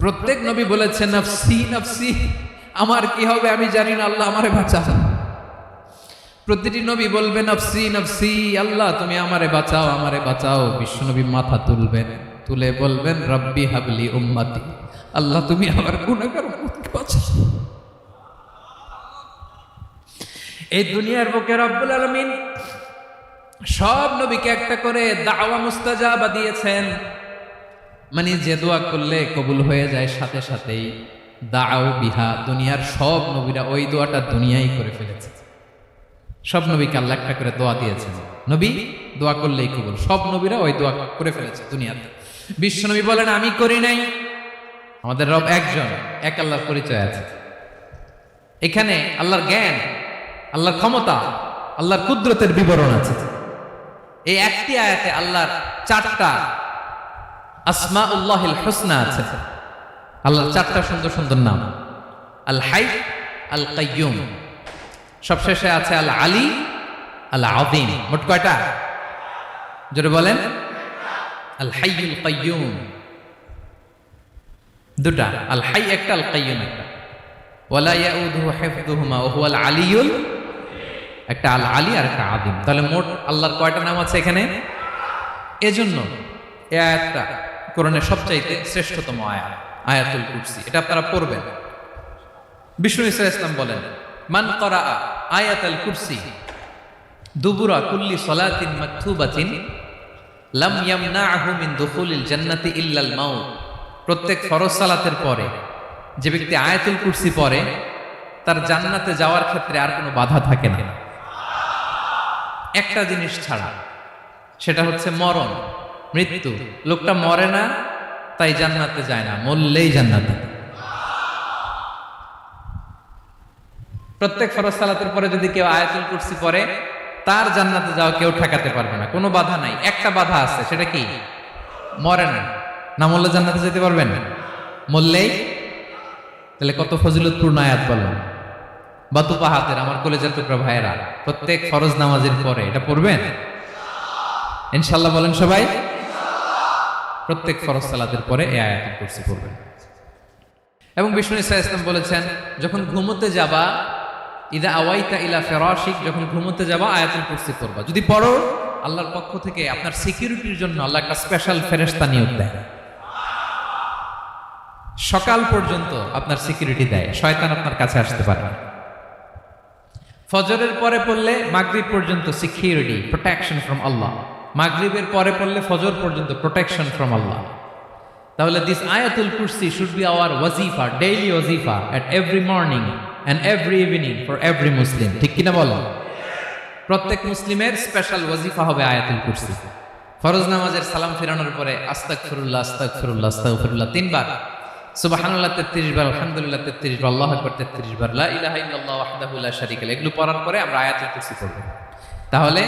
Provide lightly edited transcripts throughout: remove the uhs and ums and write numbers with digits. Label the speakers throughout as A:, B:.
A: প্রত্যেক নবী বলেছেন নফসি নফসি, আমার কি হবে আমি জানি না, আল্লাহ আমারে বাঁচাও। প্রতিটি নবী বলবে নফসি নফসি, আল্লাহ তুমি আমারে বাঁচাও আমারে বাঁচাও। বিশ্বনবী মাথা তুলবেন, তুলে বলবেন রব্বি হাবলি উম্মতি, আল্লাহ তুমি আমার গুনাহগার উম্মতকে বাঁচাও। এই দুনিয়ার বুকে রব্বুল আলামিন সব নবীকে একটা করে দাওয়া মুস্তাজাবা দিয়েছেন, মানে যে দোয়া করলে কবুল হয়ে যায় সাথে সাথেই। দাও বিহা, দুনিয়ার সব নবীরা ওই দোয়াটা দুনিয়ায় করে ফেলেছে। সব নবীকে আল্লাহ একটা করে দোয়া দিয়েছেন, নবী দোয়া করলেই কবুল। সব নবীরা ওই দোয়া করে ফেলেছে দুনিয়াতে। বিশ্বনবী বলেন আমি করি নাই। আমাদের রব একজন, এক আল্লাহর পরিচয় আছে। এখানে আল্লাহর জ্ঞান, আল্লাহর ক্ষমতা, আল্লাহর কুদরতের বিবরণ আছে। এই একটি আয়াতে আল্লাহর চারটা আসমাউল্লাহিল হুসনা আছে। আল্লাহর চারটা সুন্দর সুন্দর নাম, আল হাই, আল কাইয়ুম, সবশেষে আছে আল আলী, আল আযীম। মোট কয়টা? জোরে বলেন। আল হাইয়ুল কাইয়ুম দুটা, আল হাই একটা, আল কাইয়ুম একটা। ওয়ালা ইয়াউদুহু হিফযুহুমা ওয়া হুয়াল আলিয়ুল, একটা আল আলী আর একটা আযীম। তাহলে মোট আল্লাহর কয়টা নাম আছে এখানে? এজন্য এই আয়াতটা কোরআনের সবচাইতে শ্রেষ্ঠতম আয়াত, আয়াতুল কুরসি। এটা আপনারা পড়বেন। বিষ্ণু ইসা ইসলাম বলেন মান করা আয়াতুল কুরসি দুবুরা কুল্লি সলাতিন মাকতুবাতিন লাম ইয়ামনাহু মিন দুখুলিল জান্নাতি ইল্লাল মাউত। প্রত্যেক ফরজ সালাতের পরে যে ব্যক্তি আয়াতুল কুরসি পড়ে তার জান্নাতে যাওয়ার ক্ষেত্রে আর কোনো বাধা থাকে না, একটা জিনিস ছাড়া, সেটা হচ্ছে মরণ, মৃত্যু। লোকটা মরে না তাই জান্নাতে যায় না, মরলেই জান্নাতে। প্রত্যেক ফরজ সালাতের পরে যদি কেউ আয়াতুল কুরসি পড়ে তার জান্নাতে যাওয়া কেউ ঠেকাতে পারবে না, কোনো বাধা নাই। একটা বাধা আছে, সেটা কি? মরে না, না মরলে জান্নাতে যেতে পারবেন, মরলেই। তাহলে কত ফজিলতপূর্ণ আয়াত বলেন। বাতুপা হাতের আমার কলেজের টুকরা ভাইয়েরা, প্রত্যেক ফরজ নামাজের পরে এটা পড়বেন ইনশাআল্লাহ। বলেন সবাই, প্রত্যেক ফরজ সালাতের পরে এই আয়াতুল কুরসি পড়বেন। এবং বিষ্ণু ইসা ইসলাম বলেছেন যখন ঘুমোতে যাবা, ইদা আওয়াইতা ইলা ফিরাশিক, যখন ঘুমোতে যাবা আয়াতুল কুরসি পড়বা। যদি পড়ো আল্লাহর পক্ষ থেকে আপনার সিকিউরিটির জন্য আল্লাহ একটা স্পেশাল ফেরেশতা নিয়োগ দেয়। সকাল পর্যন্ত আপনার সিকিউরিটি দেয়, শয়তান আপনার কাছে আসতে পারে না। ফজরের পরে পড়লে মাগরিব পর্যন্ত সিকিউরিটি, প্রোটেকশন ফ্রম আল্লাহ। মাগরিবের পরে পড়লে ফজর পর্যন্ত প্রোটেকশন ফ্রম আল্লাহ। তাহলে দিস আয়াতুল কুরসি শুড বি আওয়ার ওয়াজিফা, ডেইলি ওয়াজিফা at every morning and every evening for every Muslim. ঠিক কিনা বলো? প্রত্যেক মুসলিমের স্পেশাল ওয়াজিফা হবে আয়াতুল কুরসি। ফরজ নামাজের সালাম ফিরানোর পরে আস্তাগফিরুল্লাহ আস্তাগফিরুল্লাহ আস্তাগফিরুল্লাহ 3 বার, সুবহানাল্লাহ 33 বার, আলহামদুলিল্লাহ 33 বার, আল্লাহু আকবার 33 বার, লা ইলাহা ইল্লাল্লাহ ওয়াহদাহু লা শারীকা লাহু, এগুলো পড়ার পরে আমরা আয়াতুল কুরসি পড়ব। তাহলে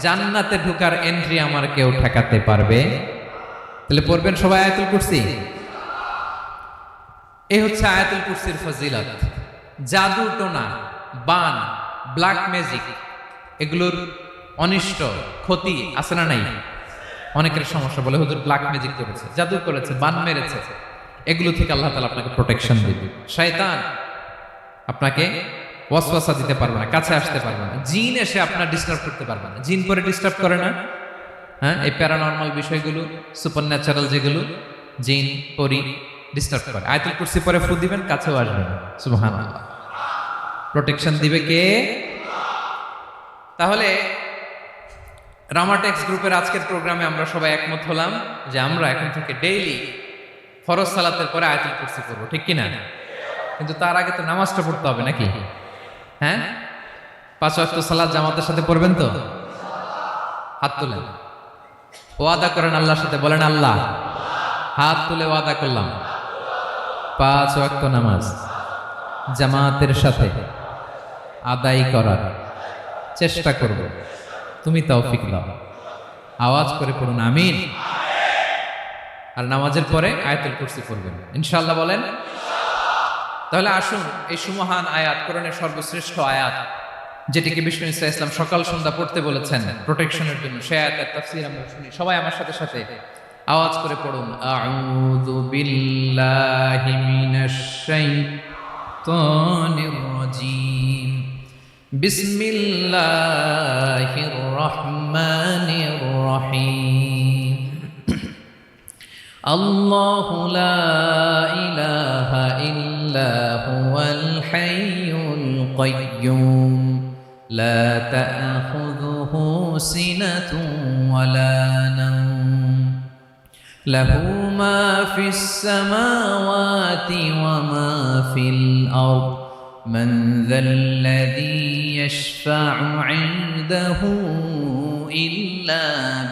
A: জান্নাতে ঢোকার এন্ট্রি আমার কেউ ঠেকাতে পারবে। তাহলে পড়বেন সবাই আয়াতুল কুরসি। এই হচ্ছে আয়াতুল কুরসির ফজিলত। জাদু টোনা, বান, ব্ল্যাক ম্যাজিক, এগুলোর অনিষ্ট ক্ষতি আছে না নাই? অনেকের সমস্যা, বলে হুজুর ব্ল্যাক ম্যাজিক করেছে, জাদু করেছে, বান মেরেছে, এগুলো থেকে আল্লাহ তাআলা আপনাকে প্রোটেকশন দিবে। শয়তান আপনাকে ওয়াসওয়াসা দিতে পারবে না, কাছে আসতে পারবে না। জিন এসে আপনার ডিস্টার্ব করতে পারবে না। জিন পরে ডিস্টার্ব করে না? হ্যাঁ, এই প্যারানরমাল বিষয়গুলো, সুপারন্যাচারাল যেগুলো, জিন পরি ডিস্টার্ব করে। আয়াতুল কুরসি পরে ফু দিবেন, কাছেও আসবে না। সুবহানাল্লাহ। প্রোটেকশন দিবে কে? তাহলে রামাটেক্স গ্রুপের আজকের প্রোগ্রামে আমরা সবাই একমত হলাম যে আমরা এখন থেকে ডেইলি ফরজ সালাতের পরে আয়াতুল কুরসি পড়বো, ঠিক কিনা? কিন্তু তার আগে তো নামাজটা পড়তে হবে নাকি? হ্যাঁ, 5 ওয়াক্ত সালাত জামাতের সাথে পড়বেন তো? হাত তুলেন, ওয়াদা করেন আল্লাহর সাথে, বলেন আল্লাহ, হাত তুলে ওয়াদা করলাম 5 ওয়াক্ত নামাজ জামাতের সাথে আদায় করার চেষ্টা করব, তুমি তৌফিক দাও। আওয়াজ করে পড়ুন আমিন। আর নামাজের পরে আয়াতুল কুরসি পড়বেন ইনশাআল্লাহ, বলেন। তাহলে আসুন এই সুমহান আয়াত, কোরআনের সর্বশ্রেষ্ঠ আয়াত, যেটিকে বিষ্ণু ইসা ইসলাম সকাল সন্ধ্যা পড়তে বলেছেন প্রোটেকশনের জন্য, সে আয়াতের তাফসীর আমরা শুনি। সবাই আমার সাথে সাথে আওয়াজ করে পড়ুন, আউযু বিল্লাহি মিনাশ শাইতানির রাজীম, বিসমিল্লাহির রহমানির রহিম। আল্লাহু লা ইলাহা ইল্লা হুয়াল হাইয়ুল কাইয়্যুম লা তা'খুযুহু সিনাতুন ওয়ালা নাওম লাহু মা ফিস সামাওয়াতি ওয়া মা ফিল আরদ মান যাল্লাযী ইয়াশফা'ু 'ইনদাহু ইল্লা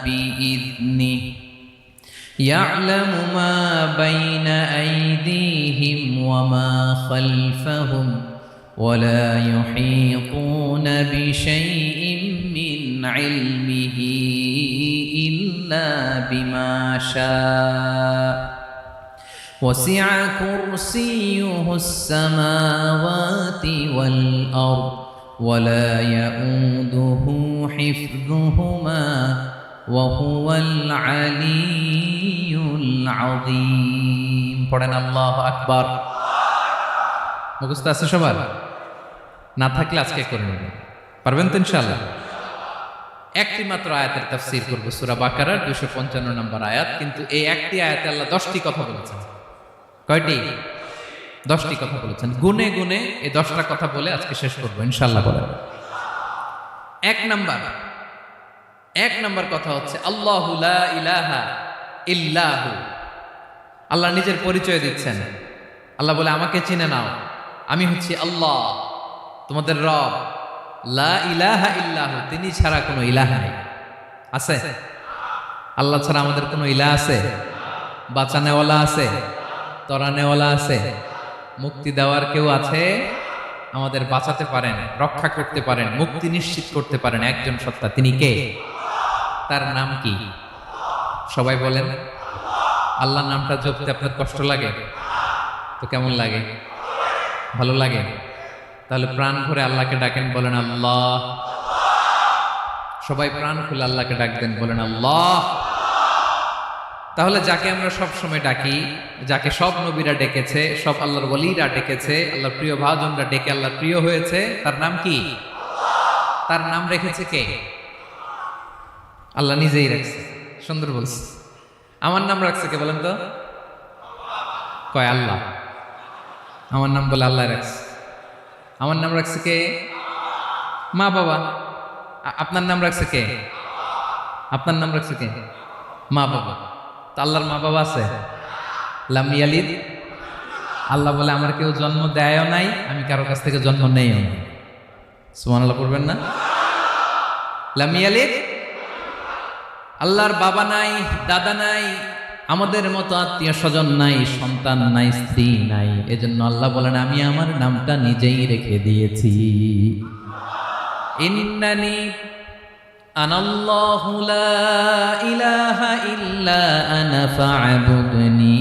A: বিইذনিহি يعلم ما بين أيديهم وما خلفهم ولا يحيطون بشيء من علمه إلا بما شاء وسع كرسيه السماوات والأرض ولا يؤوده حفظهما وهو العلي العظيم। পড়েন আল্লাহু আকবার। মুখস্থ আছে সবার? না থাকলে আজকে করে নেবেন, পারবেন তো ইনশাআল্লাহ। একটি মাত্র আয়াতের তাফসীর করব, সূরা বাকারার 255 নম্বর আয়াত। কিন্তু এই একটি আয়াতে আল্লাহ 10টি কথা বলেছেন। কয়টি? 10টি কথা বলেছেন। গুনে গুনে এই 10টা কথা বলে আজকে শেষ করব ইনশাআল্লাহ। বলেন এক নাম্বার কথা হচ্ছে আল্লাহু লা ইলাহা ইল্লাহু। আল্লাহ নিজের পরিচয় দিচ্ছেন। আল্লাহ বলে, আমাকে চিনে নাও, আমি হচ্ছি আল্লাহ তোমাদের রব। লা ইলাহা ইল্লাহু, তিনি ছাড়া কোনো ইলাহ নাই। আছে? আল্লাহ ছাড়া আমাদের কোনো ইলাহ আছে? বাঁচানেওয়ালা আছে? তরানেওয়ালা আছে? মুক্তি দেওয়ার কেউ আছে? আমাদের বাঁচাতে পারেন, রক্ষা করতে পারেন, মুক্তি নিশ্চিত করতে পারেন একজন সত্তা। তিনি কে? তার নাম কি? সবাই বলেন। আল্লাহ নামটা জপতে আপনার কষ্ট লাগে তো কেমন লাগে? ভালো লাগে? তাহলে প্রাণ ভরে আল্লাহকে ডাকেন, বলেন আল্লাহ। সবাই প্রাণ খুলে আল্লাহকে ডাকবেন, বলেন আল্লাহ। তাহলে যাকে আমরা সব সময় ডাকি, যাকে সব নবীরা ডেকেছে, সব আল্লাহর ওলিরা ডেকেছে, আল্লাহর প্রিয় ভাজনরা ডেকে আল্লাহর প্রিয় হয়েছে, তার নাম কি? তার নাম রেখেছে কে? আল্লাহ নিজেই রাখছে। সুন্দর বলছে। আমার নাম রাখছে কে বলেন তো? কয় আল্লাহ। আমার নাম বলে আল্লাহ রাখছে। আমার নাম রাখছে কে? মা বাবা। আপনার নাম রাখছে কে? আপনার নাম রাখছে কে? মা বাবা। তো আল্লাহর মা বাবা আছে? লাম ইয়ালিদ। আল্লাহ বলে, আমার কেউ জন্ম দেয়ও নাই, আমি কারো কাছ থেকে জন্ম নেইও না। সুবহানাল্লাহ পড়বেন না? লাম ইয়ালিদ। আল্লাহর বাবা নাই, দাদা নাই, আমাদের মতো আত্মীয় স্বজন নাই, সন্তান নাই, স্ত্রী নাই। এজন্য আল্লাহ বলেন, আমি আমার নামটা নিজেই রেখে দিয়েছি। ইন্নানি আনাল্লাহু লা ইলাহা ইল্লা আনা ফা'বুদনি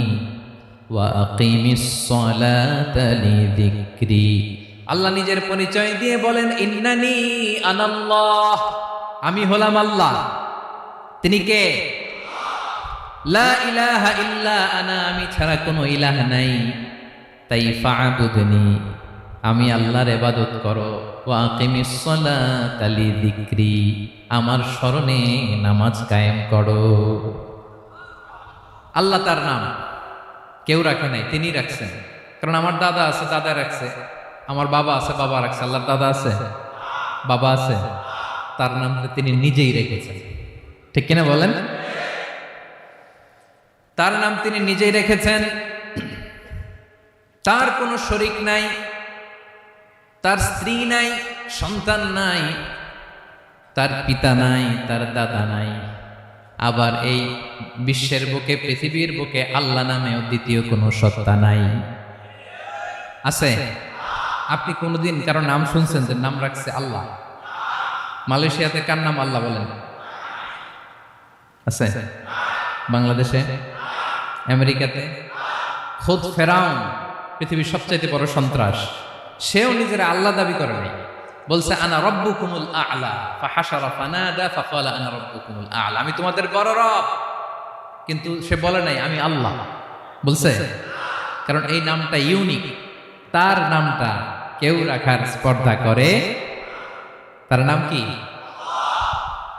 A: ওয়া আকিমিস সালাতা লিযিকরি। আল্লাহ নিজের পরিচয় দিয়ে বলেন, ইন্নানি আনাল্লাহ, আমি হলাম আল্লাহ। তিনি কে? লা ইলাহা ইল্লা আনা, আমি ছাড়া কোনো ইলাহ নাই। তাই ফা'বুদনি, আমি আল্লাহর ইবাদত করো। ওয়া আকিমিস সালাতা লিযিকরি, আমার স্মরণে নামাজ কায়েম করো। আল্লাহ তার নাম কেউ রাখে নাই, তিনি রাখছেন। কারণ আমার দাদা আছে, দাদা রাখছে। আমার বাবা আছে, বাবা রাখছে। আল্লাহর দাদা আছে, বাবা আছে, তার নাম তিনি নিজেই রেখেছেন। ঠিক কিনা বলেন? তার নাম তিনি নিজেই রেখেছেন। তার কোনো শরীক নাই, তার স্ত্রী নাই, সন্তান নাই, তার পিতা নাই, তার দাদা নাই। আবার এই বিশ্বের বুকে, পৃথিবীর বুকে আল্লাহ নামেও দ্বিতীয় কোনো সত্তা নাই। আছে? আপনি কোনোদিন কারো নাম শুনছেন যে নাম রাখছে আল্লাহ? মালয়েশিয়াতে কার নাম আল্লাহ বলেন? আছে? বাংলাদেশে? আমেরিকাতে? খুদ ফেরাউন, পৃথিবীর সবচাইতে বড় সন্ত্রাস, সেও নিজের আল্লাহ দাবি করে নাই। বলছে আনা রব্বুকুমুল আ'লা, ফাহাশারা ফানাদা ফাকালা আনা রব্বুকুমুল আ'লা, আমি তোমাদের বড় রব। কিন্তু সে বলে নাই আমি আল্লাহ, বলছে? কারণ এই নামটা ইউনিক, তার নামটা কেউ রাখার স্পর্ধা করে। তার নাম কি?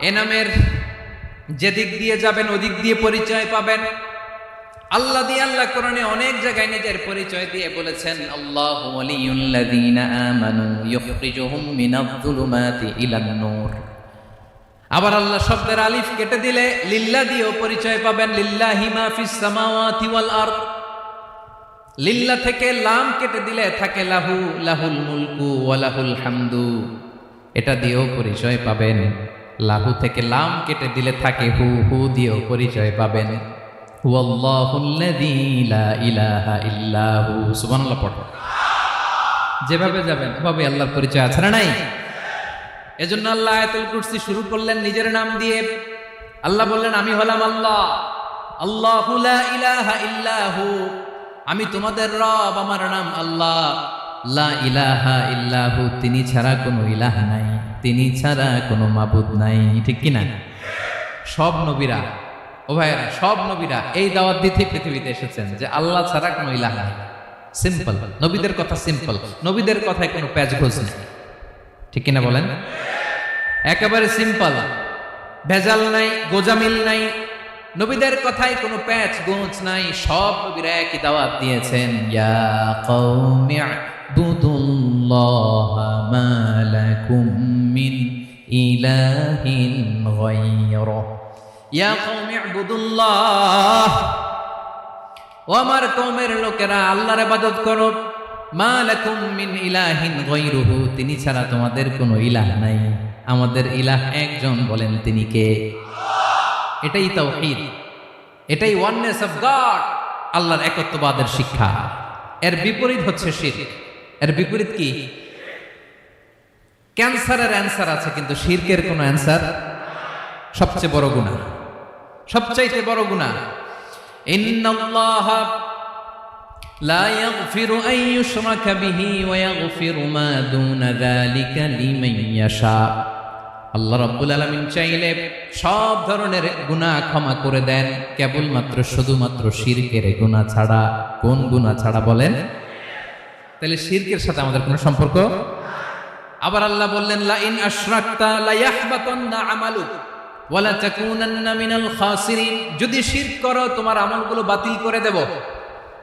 A: এ নামের যেদিক দিয়ে যাবেন ওদিক দিয়ে পরিচয় পাবেন। আল্লাহ দিয়ে আল্লাহ কোরআনে অনেক জায়গায় নিজের পরিচয় দিয়ে বলেছেন, আল্লাহু ওয়ালিয়ুল্লাযীনা আমানু ইউখরিজুহুম মিনায-যুলুমাতি ইলান নূর। আবার আল্লাহ শব্দের আলিফ কেটে দিলে লিল্লাহ দিয়েও পরিচয় পাবেন, লিল্লাহি মা ফিস সামাওয়াতি ওয়াল আরদ। লিল্লাহ থেকে লাম কেটে দিলে থাকে লাহু, লাহুল মুলকু ওয়া লাহুল হামদু, এটা দিয়েও পরিচয় পাবেন। লাহু থেকে লাম কেটে দিলে থাকে হু, হু দিয়েও পরিচয় পাবেন। হুয়াল্লাহুল্লাযী লা ইলাহা ইল্লা হু। সুবহানাল্লাহ পড়ো। যেভাবে যাবেন ওভাবে আল্লাহর পরিচয় আছে না নাই? এজন্য আল্লাহ আয়াতুল কুরসি শুরু করলেন নিজের নাম দিয়ে। আল্লাহ বললেন, আমি হলাম আল্লাহ, আল্লাহু লা ইলাহা ইল্লা হু, আমি তোমাদের রব, আমার নাম আল্লাহ। লা ইলাহা ইল্লা হু, তিনি ছাড়া কোনো ইলাহ নাই, তিনি ছাড়া কোনো মাবুদ নাই। ঠিক কি না? সব নবীরা, ও ভাইয়েরা, সব নবীরা এই দাওয়াত দিতে পৃথিবীতে এসেছেন যে আল্লাহ ছাড়া কোনো ইলাহ নাই। সিম্পল, নবীদের কথা সিম্পল, নবীদের কথায় কোনো প্যাচ ঘোষ নেই। ঠিক কিনা বলেন? একেবারে সিম্পল, ভেজাল নাই, গোজামিল নাই, নবীদের কথায় কোনো প্যাচ গোছ নাই। সব নবীরা একই দাওয়াত দিয়েছেন, ইয়া কওমি ইবুদুল্লাহা মা লাকুম মিন ইলাহিন গায়রুহু। ইয়া কওমি ইবুদুল্লাহ, ও আমার কওমের লোকেরা আল্লাহর ইবাদত করো। মা লাকুম মিন ইলাহিন গায়রুহু, তিনি ছাড়া তোমাদের কোনো ইলাহ নাই। আমাদের ইলাহ একজন, বলেন তিনি কে? এটাই তাওহীদ, এটাই ওয়াননেস অফ গড, আল্লাহর একত্ববাদের শিক্ষা। এর বিপরীত হচ্ছে শিরক। এর বিপরীত কি? ক্যান্সারের অ্যান্সার আছে কিন্তু শিরকের কোনো অ্যান্সার। সবচেয়ে বড় গুনাহ, সবচাইতে বড় গুনাহ। ইন্নাল্লাহা লা ইয়াগফিরু আন ইউশরাকা বিহি ওয়া ইয়াগফিরু মা দুনা যালিকা লিমান ইয়াশা। আল্লাহ রাব্বুল আলামিন চাইলে সব ধরনের গুনাহ ক্ষমা করে দেন, কেবলমাত্র শুধুমাত্র শিরকের গুনাহ ছাড়া। কোন গুনাহ ছাড়া বলেন? তাহলে শিরকের সাথে আমাদের কোনো সম্পর্ক। আবার আল্লাহ বললেন, লা ইন আশরাকতা লা ইয়াহবাতান্না আমালুক ওয়া লা তাকুনান্না মিনাল খাসিরিন। যদি শিরক করো তোমার আমলগুলো বাতিল করে দেব,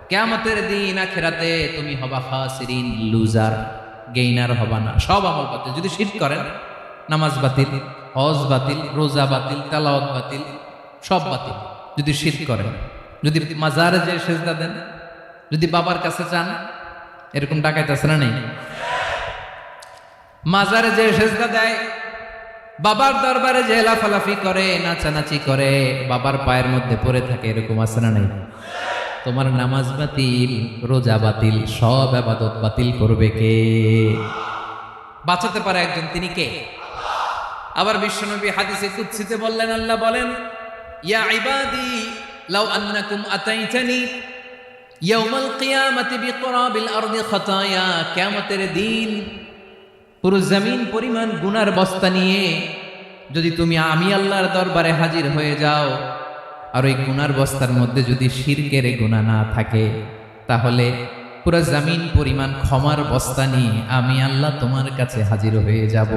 A: কিয়ামতের দিন আখিরাতে তুমি হবা খাসিরিন, লুজার, গেইনার হবা না। সব আমল বাতিল যদি শিরক করেন। নামাজ বাতিল, হজ বাতিল, রোজা বাতিল, তেলাওয়াত বাতিল, সব বাতিল যদি শিরক করেন। যদি মাজারে যে সেজদা দেন, যদি বাবার কাছে চান, এরকম ডাকাইত আছে না নেই? মাজারে যে সেজদা দেয়, বাবার দরবারে যে লাফালাফি করে, নাচানাচি করে, বাবার পায়ের মধ্যে পড়ে থাকে, এরকম আছে না নেই? তোমার নামাজ বাতিল, রোজা বাতিল, সব ইবাদত বাতিল করবে কে? বাঁচাতে পারে একজন, তিনি কে? আবার বিশ্বনবী হাদিসে কুদসিতে বললেন, আল্লাহ বলেন, ইয়া ইবাদি লাউ আন্নাকুম আতাইতানি ইয়াউমাল কিয়ামাতি বিকরাবিল আরদি খাতায়া। কিয়ামতের দিন পুরো জমিন পরিমাণ গুনার বস্তা নিয়ে যদি তুমি আমি আল্লাহর দরবারে হাজির হয়ে যাও, আর ওই গুনার বস্তার মধ্যে যদি শিরকের গুনাহ না থাকে, তাহলে পুরো জমিন পরিমাণ ক্ষমার বস্তা নিয়ে আমি আল্লাহ তোমার কাছে হাজির হয়ে যাব।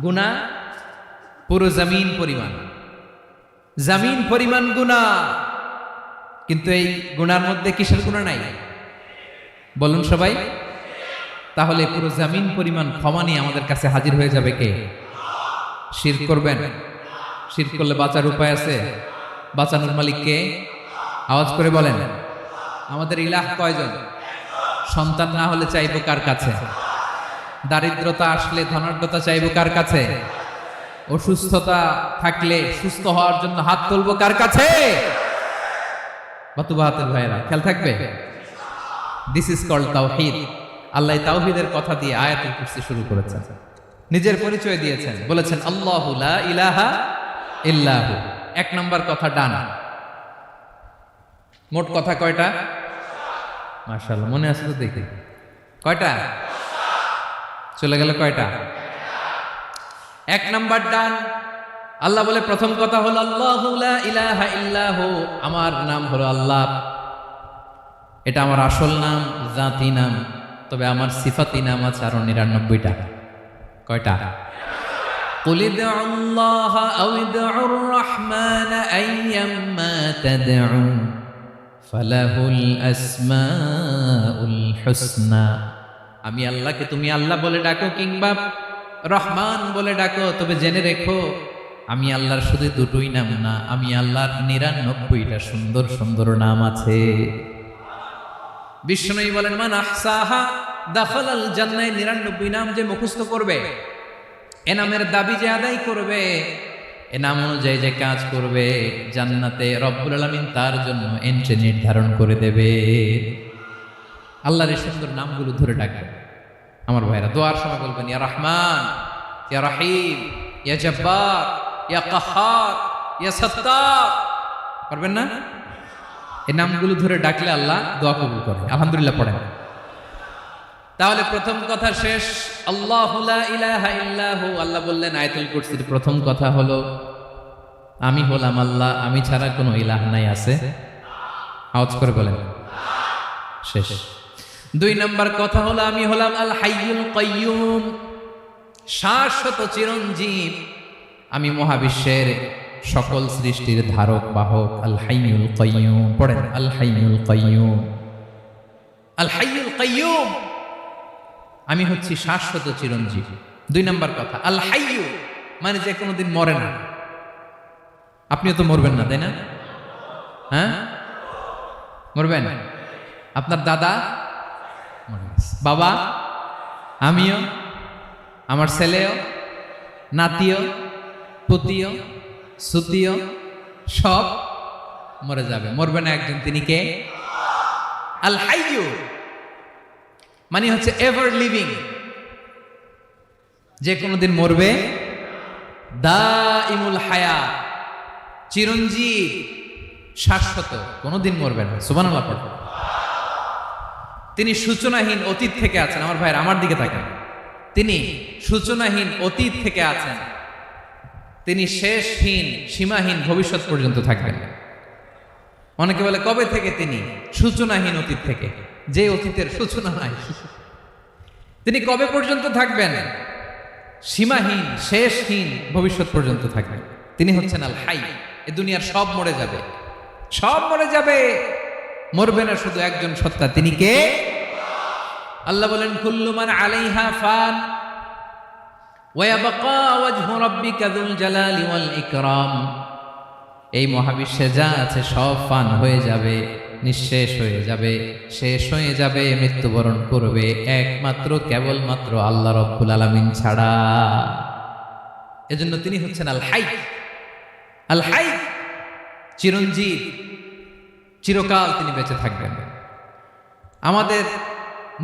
A: গুনাহ পুরো জমিন পরিমাণ, জমিন পরিমাণ গুনাহ। কিন্তু এই গুনার মধ্যে কিসের গুনাহ নাই? বলুন সবাই। তাহলে পুরো জমিন পরিমাণ ক্ষমা নিয়ে আমাদের কাছে হাজির হয়ে যাবে কে? শিরক করবেন? শিরক করলে বাঁচার উপায় আছে? বাঁচানোর মালিক কে? আওয়াজ করে বলেন। আমাদের ইলাহ কয়জন? সন্তান না হলে চাইবো কার কাছে? দারিদ্রতা আসলে ধনাঢ্যতা চাইবো কার কাছে? অসুস্থতা থাকলে সুস্থ হওয়ার জন্য হাত তুলবো কার কাছে? বাতুবাহাতের ভাইয়েরা খেয়াল থাকবে। দিস ইজ কল্ড তাওহীদ। আল্লাহ তাওহীদের কথা দিয়ে আয়াতুল কুরসি শুরু করেছেন, নিজের পরিচয় দিয়েছেন, বলেছেন আল্লাহু লা ইলাহা ইল্লাহু। এক নম্বর কথা ডান। মোট কথা কয়টা? মাশাআল্লাহ, মনে আছে তো দেখি। কয়টা? চলে গেল কয়টা? এক নম্বর ডান। আল্লাহ বলে প্রথম কথা হলো আল্লাহু লা ইলাহা ইল্লাহু, আমার নাম হলো আল্লাহ। এটা আমার আসল নাম, জাতি নাম। তবে আমার সিফাতি নাম আছে আরো ৯৯টা। কয়টা? قل ادعوا الله أو ادعوا الرحمن أيما تدعوا فله الأسماء الحسنى। আমি আল্লাহকে তুমি আল্লাহ বলে ডাকো কিংবা রহমান বলে ডাকো, তবে জেনে রেখো আমি আল্লাহর শুধু দুটোই নাম না, আমি আল্লাহর ৯৯টা সুন্দর সুন্দর নাম আছে। বিষ্ণুই বলেন মান আহসাহা দাখালাল জান্নাহ। ৯৯ নাম যে মুখস্থ করবে, এ নামের দাবি যে আদায় করবে, এ নাম অনুযায়ী যে কাজ করবে, জান্নাতে রব্বুল আলামিন তার জন্য এন্ট্রি নির্ধারণ করে দেবে। আল্লাহর এই সুন্দর নামগুলো ধরে ডাকবেন। আমার ভাইরা দোয়ার সময় বলবেন ইয়া রহমান, ইয়া রহিম, ইয়া জব্বার, ইয়া কাহ্হার, ইয়া সত্তার। পারবেন না? এই নামগুলো ধরে ডাকলে আল্লাহ দোয়া কবুল করে। আলহামদুলিল্লাহ পড়েন। তাহলে প্রথম কথা শেষ। আল্লাহু লা ইলাহা ইল্লাহু। আল্লাহ বললেন আয়াতুল কুরসির প্রথম কথা হলো আমি হলাম আল্লাহ, আমি ছাড়া কোনো ইলাহ নাই। আছে? আওয়াজ করে বলেন শেষ। ২ নম্বর কথা হলো আমি হলাম আল হাইয়ুল কাইয়ুম, শাশ্বত চিরঞ্জীব। আমি মহাবিশ্বের সকল সৃষ্টির ধারক বাহক। আল হাইয়ুল কাইয়ুম পড়েন, আল হাইয়ুল কাইয়ুম, আল হাইয়ুল কাইয়ুম। আমি হচ্ছি শাশ্বত চিরঞ্জীব। ২ নম্বর কথা আল হাইয়ু মানে যে কোনোদিন মরে না। আপনিও তো মরবেন না, তাই না? হ্যাঁ, মরবেন। আপনার দাদা, বাবা, আমিও, আমার ছেলেও, নাতিও, পুতিও, সুতিও সব মরে যাবে। মরবে না একজন, তিনি কে? আল হাইয়ু মানে হচ্ছে এভার লিভিং, যে কোনোদিন মরবে। দাইমুল হায়াত, চিরঞ্জীব, শাশ্বত, কোনোদিন মরবে না। সুবহানাল্লাহ পড়ুন। তিনি সূচনাহীন অতীত থেকে আছেন। আমার ভাইয়ের আমার দিকে তাকান। তিনি সূচনাহীন অতীত থেকে আছেন, তিনি শেষহীন সীমাহীন ভবিষ্যৎ পর্যন্ত থাকবেন। অনেকে বলে কবে থেকে? তিনি সূচনাহীন অতীত থেকে, যে অতীতের সূচনা নাই। তিনি কবে পর্যন্ত থাকবেন? সীমাহীন শেষহীন ভবিষ্যৎ পর্যন্ত থাকবেন। তিনি হচ্ছেন আল হাই। এ দুনিয়ার সব মরে যাবে, সব মরে যাবে, মরবে না শুধু একজন সত্তা। তিনি কে? আল্লাহ বলেন কুল্লু মান আলাইহা ফান ওয়া ইয়াবকা ওয়াজহু রাব্বিকা যুল জালালি ওয়াল ইকরাম। এই মহাবিশ্বে যা আছে সব ফান হয়ে যাবে, নিঃশেষ হয়ে যাবে, শেষ হয়ে যাবে, মৃত্যুবরণ করবে একমাত্র কেবলমাত্র আল্লাহ রব্বুল আলামিন ছাড়া। এজন্য তিনি হচ্ছেন আল হাই। আল হাই চিরঞ্জীব, চিরকাল তিনি বেঁচে থাকবেন। আমাদের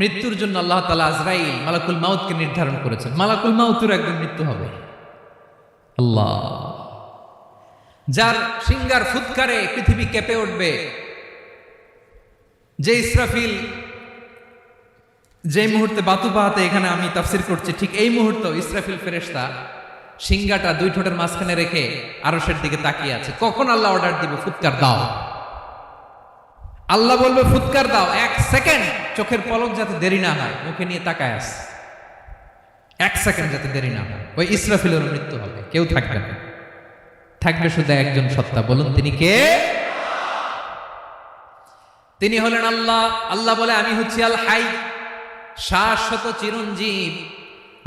A: মৃত্যুর জন্য আল্লাহ তাআলা আজরাইল মালাকুল মাউতকে নির্ধারণ করেছেন। মালাকুল মাউতের একদিন মৃত্যু হবে। আল্লাহ, যার সিংগার ফুৎকারে পৃথিবী কেঁপে উঠবে, যে ইসরাফিল যে মুহূর্তে বাতু পাহাতে এখানে আমি তাফসীর করছি, ঠিক এই মুহূর্তে ইসরাফিল ফেরেশতা সিংগাটা 2 ঠোঁটের মাঝখানে রেখে আরশের দিকে তাকিয়ে আছে। কখন আল্লাহ অর্ডার দিবে ফুৎকার দাও, আল্লাহ বলবে ফুৎকার দাও, 1 সেকেন্ড চোখের পলক যাতে দেরি না হয়, মুখে নিয়ে তাকায় আছে, 1 সেকেন্ড যাতে দেরি না হয়, ওই ইসরাফিলের মৃত্যু হবে। কেউ থাকবে না, থাকবে শুধু একজন সত্তা। বলুন তিনি কে? তিনি হলেন আল্লাহ। আল্লাহ বলে আমি হচ্ছি আল হাই, শাশ্বত চিরঞ্জীব।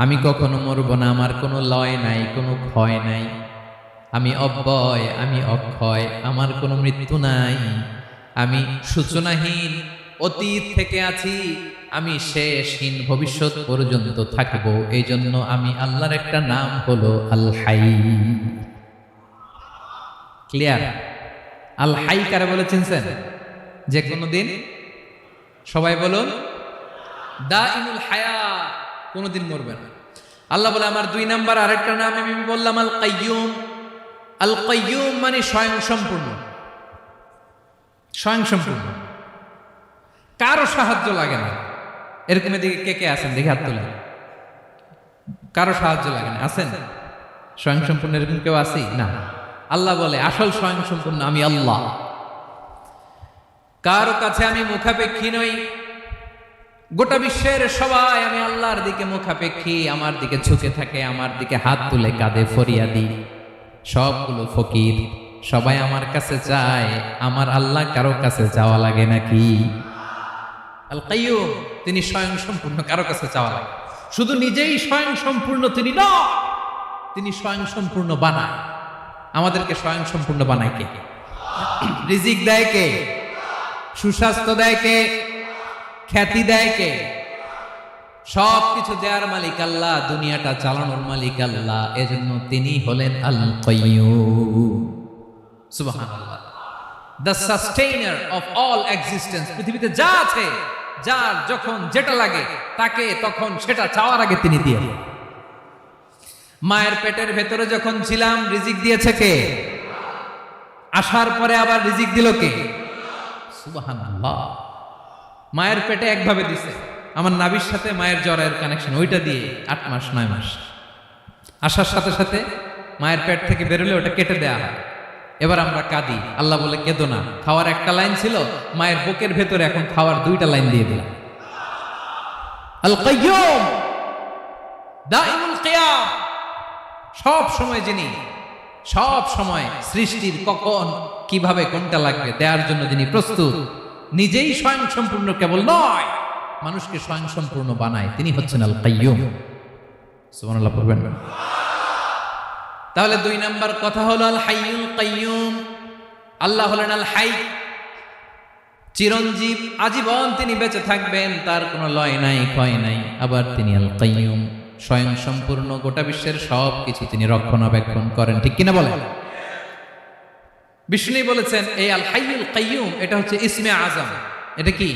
A: আমি কখনো মরব না, আমার কোনো লয় নাই, কোনো ক্ষয় নাই। আমি অব্যয়, আমি অক্ষয়, আমার কোনো মৃত্যু নাই। আমি সূচনাহীন অতীত থেকে আছি, আমি শেষহীন ভবিষ্যৎ পর্যন্ত থাকবো। এই জন্য আমি আল্লাহর একটা নাম হলো আল হাই। ক্লিয়ার? আল হাই কারে বলে চিনছেন? যে কোনো দিন, সবাই বলুন, দাইমুল হায়াত, কোনোদিন মরবে না। আল্লাহ বলে আমার 2 নাম্বার আরেকটা নাম আমি বললাম আল কাইয়ুম। আল কাইয়ুম মানে স্বয়ং সম্পূর্ণ, স্বয়ং সম্পূর্ণ, কারো সাহায্য লাগে না। এরকম এদিকে কে কে আছেন দেখি হাত তোলেন। কারো সাহায্য লাগে না, আছেন? স্বয়ংসম্পূর্ণ এরকম কেউ আছি না। আল্লাহ বলে আসল স্বয়ংসম্পূর্ণ আমি আল্লাহ। কারো কাছে আমি মুখাপেক্ষী নই। গোটা বিশ্বের সবাই আমি আল্লাহর দিকে মুখাপেক্ষী, আমার দিকে ঝুঁকে থাকে, আমার দিকে হাত তুলে কাঁধে ফরিয়াদি। সবগুলো ফকির, সবাই আমার কাছে চায়। আমার আল্লাহ কারো কাছে যাওয়া লাগে নাকি? আল কাইয়ুম, তিনি স্বয়ংসম্পূর্ণ, কারো কাছে চাওয়া লাগে। শুধু নিজেই স্বয়ংসম্পূর্ণ তিনি না, তিনি স্বয়ংসম্পূর্ণ বানায়। আমাদেরকে স্বয়ংসম্পূর্ণ বানায় কে? রিজিক দেয় কে? সুস্বাস্থ্য দেয় কে? খ্যাতি দেয় কে? সব কিছু দেওয়ার মালিক আল্লাহ, দুনিয়াটা চালানোর মালিক আল্লাহ। এজন্য তিনি হলেন আল কাইয়ুম। সুবহানাল্লাহ, the sustainer of all existence. পৃথিবীতে যা আছে, যার যখন যেটা লাগে তাকে তখন সেটা চাওয়ার আগে তিনি দিয়ে দেন। মায়ের পেটের ভেতরে যখন ছিলাম রিজিক দিয়েছে কে? আসার পরে আবার রিজিক দিল কে? সুবহানাল্লাহ। মায়ের পেটে একভাবে দিছে, আমার নাভির সাথে মায়ের জ্বরের কানেকশন, ওইটা দিয়ে 8 মাস 9 মাস আসার সাথে সাথে মায়ের পেট থেকে বেরোলে ওটা কেটে দেয়া হয়। এবার আমরা কাঁদি, আল্লাহ বলে কেঁদো না, খাওয়ার একটা লাইন ছিল, মায়ের বুকের ভেতরে এখন খাওয়ার 2টা লাইন দিয়ে দিলাম। আল কাইয়ুম, দাইমুল কিয়াম, সব সময় যিনি, সব সময় সৃষ্টির কখন কিভাবে কোনটা লাগবে দেওয়ার জন্য যিনি প্রস্তুত, নিজেই স্বয়ংসম্পূর্ণ কেবল নয়, মানুষকে স্বয়ংসম্পূর্ণ বানায়, তিনি হচ্ছেন আল কাইয়ুম। সুবহানাল্লাহ পড়বেন না? তাহলে 2 নাম্বার কথা হলো আল হাইয়ুল কাইয়ুম। আল্লাহ হলেন আল হাই, চিরঞ্জীব, আজীবন তিনি বেঁচে থাকবেন, তার কোনো লয় নাই ক্ষয় নাই। আবার তিনি আল কাইয়ুম, স্বয়ংসম্পূর্ণ, গোটা বিশ্বের সব কিছু তিনি রক্ষণাবেক্ষণ করেন, ঠিক কিনা বলেন? বিষ্ণু বলেছেন এই আল হাইয়ুল কাইয়ুম এটা হচ্ছে ইসমে আজম। এটা কি?